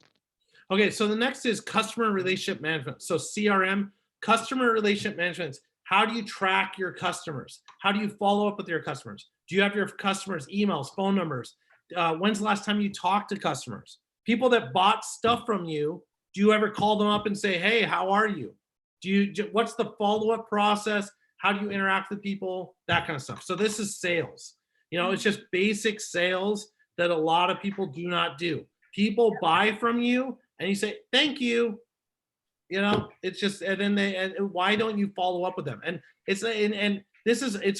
Okay, so the next is customer relationship management. So CRM, customer relationship management. How do you track your customers? How do you follow up with your customers? Do you have your customers' emails, phone numbers? When's the last time you talked to customers? People that bought stuff from you, do you ever call them up and say, hey, how are you? What's the follow-up process? How do you interact with people? That kind of stuff. So this is sales. It's just basic sales that a lot of people do not do. People buy from you and you say, thank you. It's just, and then why don't you follow up with them? And it's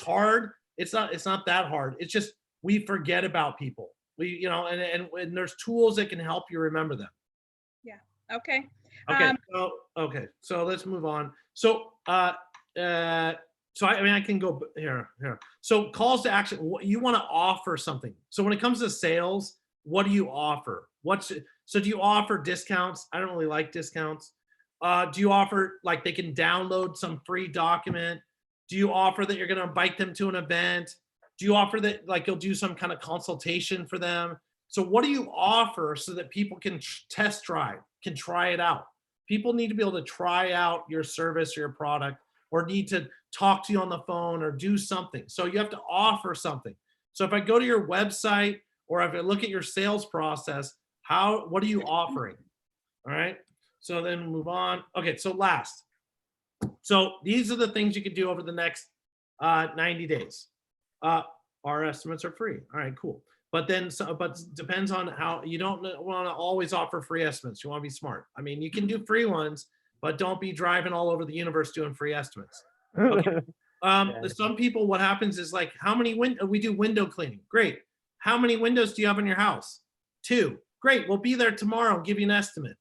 hard. It's not that hard. It's just, we forget about people. And there's tools that can help you remember them. Yeah. Okay. Okay. So let's move on. So, I can go here. So calls to action. You want to offer something. So when it comes to sales, what do you offer? So do you offer discounts? I don't really like discounts. Do you offer like they can download some free document? Do you offer that you're going to invite them to an event? Do you offer that like you'll do some kind of consultation for them? So what do you offer so that people can test drive, can try it out? People need to be able to try out your service or your product, or need to talk to you on the phone or do something. So you have to offer something. So if I go to your website or if I look at your sales process, what are you offering? All right. So then move on. Okay. So last. So these are the things you can do over the next 90 days. Our estimates are free. All right, cool. But depends on how. You don't want to always offer free estimates. You want to be smart. I mean, you can do free ones, but don't be driving all over the universe doing free estimates. Okay. Some people, what happens is like, how many we do window cleaning. Great. How many windows do you have in your house? 2. Great. We'll be there tomorrow and give you an estimate.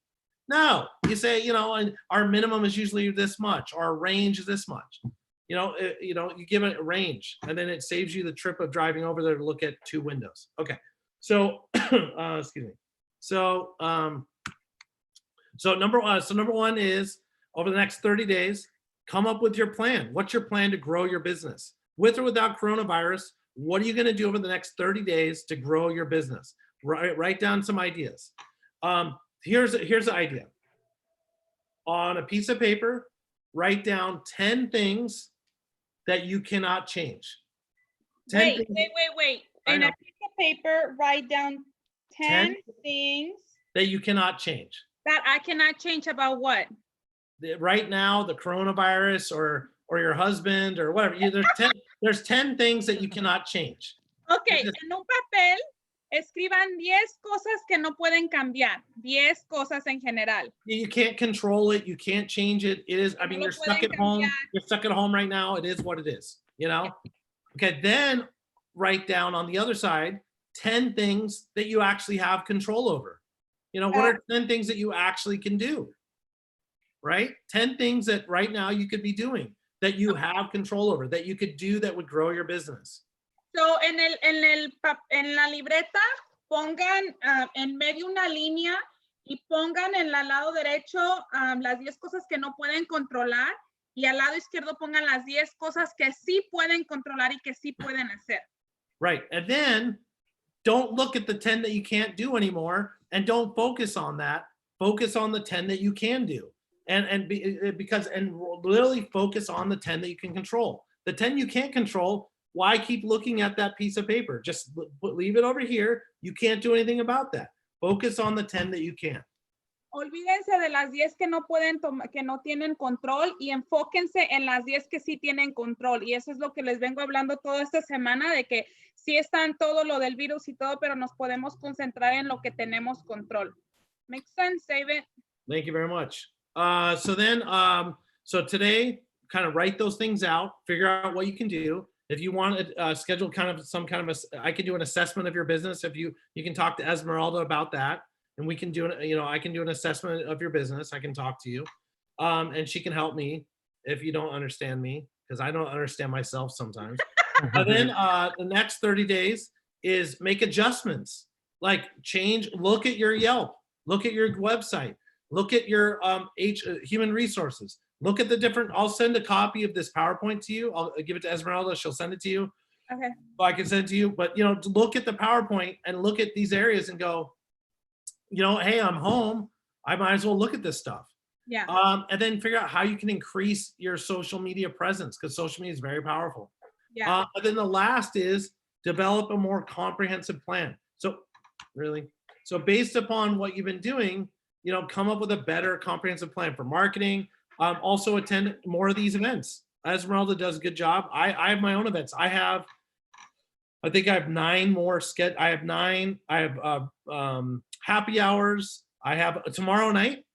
No, you say, and our minimum is usually this much. Our range is this much. You give it a range, and then it saves you the trip of driving over there to look at 2 windows. Okay, so excuse me. So number one is, over the next 30 days, come up with your plan. What's your plan to grow your business? With or without coronavirus, what are you going to do over the next 30 days to grow your business? Write down some ideas. Here's the idea. On a piece of paper, write down 10 things that you cannot change. Wait. In a piece of paper, write down 10 things that you cannot change. That I cannot change about what? Right now, the coronavirus or your husband or whatever. There's 10 things that you cannot change. Okay, en un papel, escriban 10 cosas que no pueden cambiar. 10 cosas en general. You can't control it. You can't change it. It is, I mean, you're stuck at home. You're stuck at home right now. It is what it is, Okay, then write down on the other side 10 things that you actually have control over. What are 10 things that you actually can do? Right? 10 things that right now you could be doing that you have control over, that you could do that would grow your business. So en la libreta pongan en medio una línea y pongan en el lado derecho las 10 cosas que no pueden controlar y al lado izquierdo pongan las 10 cosas que sí pueden controlar y que sí pueden hacer. Right. And then don't look at the 10 that you can't do anymore and don't focus on that. Focus on the 10 that you can do. And literally focus on the 10 that you can control. The 10 you can't control, why keep looking at that piece of paper? Just leave it over here. You can't do anything about that. Focus on the 10 that you can. Olvídense de las 10 que no pueden que no tienen control y enfóquense en las 10 que sí tienen control. Y eso es lo que les vengo hablando toda esta semana, de que sí están todo lo del virus y todo, pero nos podemos concentrar en lo que tenemos control. Makes sense, David? Thank you very much. So today, kind of write those things out, figure out what you can do. If you want to schedule I can do an assessment of your business. If you can talk to Esmeralda about that, and we can do I can do an assessment of your business. I can talk to you, and she can help me if you don't understand me, because I don't understand myself sometimes. And then the next 30 days is make adjustments, like look at your Yelp, look at your website, look at your human resources. Look at the different, I'll send a copy of this PowerPoint to you. I'll give it to Esmeralda. She'll send it to you. Okay. I can send it to you, but look at the PowerPoint and look at these areas and go, hey, I'm home. I might as well look at this stuff. Yeah. And then figure out how you can increase your social media presence, because social media is very powerful. Yeah. And then the last is develop a more comprehensive plan. So based upon what you've been doing, come up with a better comprehensive plan for marketing. Also attend more of these events. Esmeralda does a good job. I have my own events. I think I have 9 more I have 9. I have happy hours. I have tomorrow night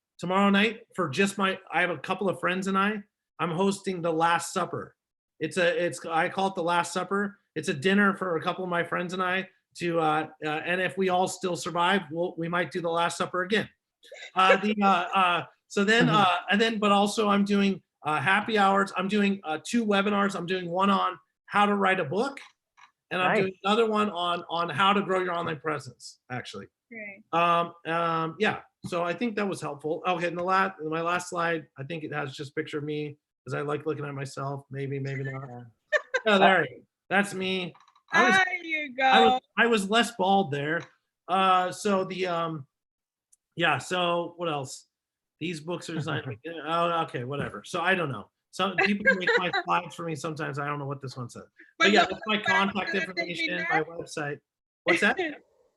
for just I have a couple of friends and I'm hosting the Last Supper. I call it the Last Supper. It's a dinner for a couple of my friends and I and if we all still survive, we might do the Last Supper again. But also I'm doing happy hours. I'm doing 2 webinars. I'm doing one on how to write a book, and I'm doing another one on how to grow your online presence, actually. Okay. Yeah, so I think that was helpful. Okay, and my last slide, I think it has just a picture of me, because I like looking at myself. Maybe not. Oh, there you go. That's me. There you go. I was less bald there. So what else? These books are designed. Okay, whatever. So I don't know. Some people make my slides for me sometimes. I don't know what this one says. But yeah, that's my contact information, my website. What's that?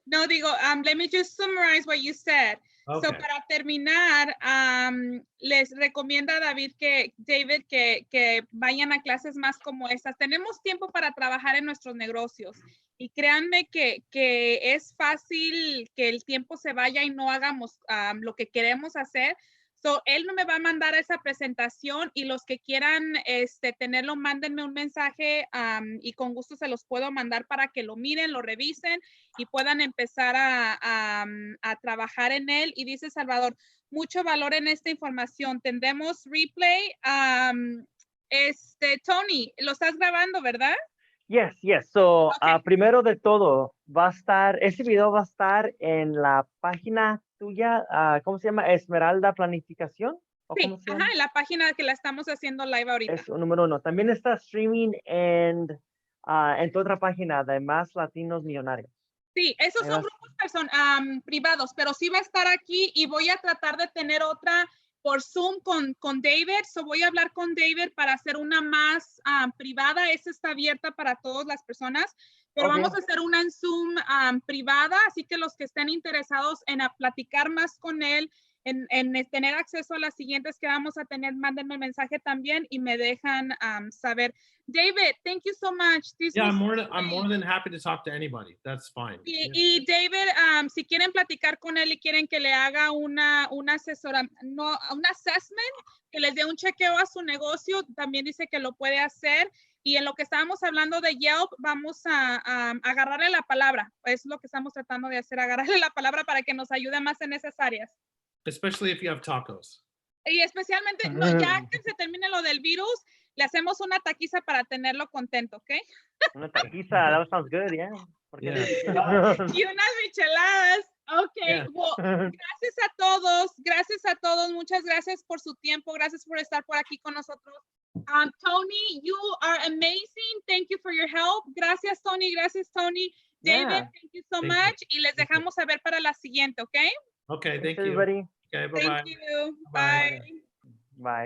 No, let me just summarize what you said. Okay. So para terminar, les recomienda a David que vayan a clases más como estas. Tenemos tiempo para trabajar en nuestros negocios. Y créanme que es fácil que el tiempo se vaya y no hagamos lo que queremos hacer. So, él no me va a mandar esa presentación, y los que quieran tenerlo, mándenme un mensaje y con gusto se los puedo mandar para que lo miren, lo revisen y puedan empezar a trabajar en él. Y dice Salvador, mucho valor en esta información. Tendremos replay. Tony, lo estás grabando, ¿verdad? Yes, yes. So, Okay. primero de todo, ese video va a estar en la página tuya, ¿cómo se llama? Esmeralda Planificación. ¿O Sí, cómo se ajá, llama? en la página que la estamos haciendo live ahorita. Es número 1. También está streaming en tu otra página de Más Latinos Millonarios. Sí, esos Ahí son vas. grupos privados, pero sí va a estar aquí y voy a tratar de tener otra por Zoom con David. So voy a hablar con David para hacer una más privada. Esa está abierta para todas las personas, pero Ok. vamos a hacer una en Zoom privada, así que los que estén interesados en platicar más con él, en tener acceso a las siguientes que vamos a tener, mándenme mensaje también y me dejan saber. David, thank you so much. Yeah, I'm more than happy to talk to anybody. That's fine. Y David, si quieren platicar con él y quieren que le haga un assessment, que les dé un chequeo a su negocio, también dice que lo puede hacer. Y en lo que estábamos hablando de Yelp, vamos a agarrarle la palabra. Es lo que estamos tratando de hacer, agarrarle la palabra para que nos ayude más en esas áreas. Especially if you have tacos. Y especialmente, ya que se termine lo del virus, le hacemos una taquiza para tenerlo contento, ¿ok? Una taquiza, that sounds good, yeah. Yeah. Y unas micheladas. Ok, Yeah. well, gracias a todos, muchas gracias por su tiempo, gracias por estar por aquí con nosotros. Tony, you are amazing, thank you for your help. Gracias, Tony, David, Yeah. thank you so Thank much. you. Y les dejamos saber para la siguiente, ¿ok? Okay, Thanks, thank you. everybody. Okay, bye-bye. Thank you, Bye. bye. Bye.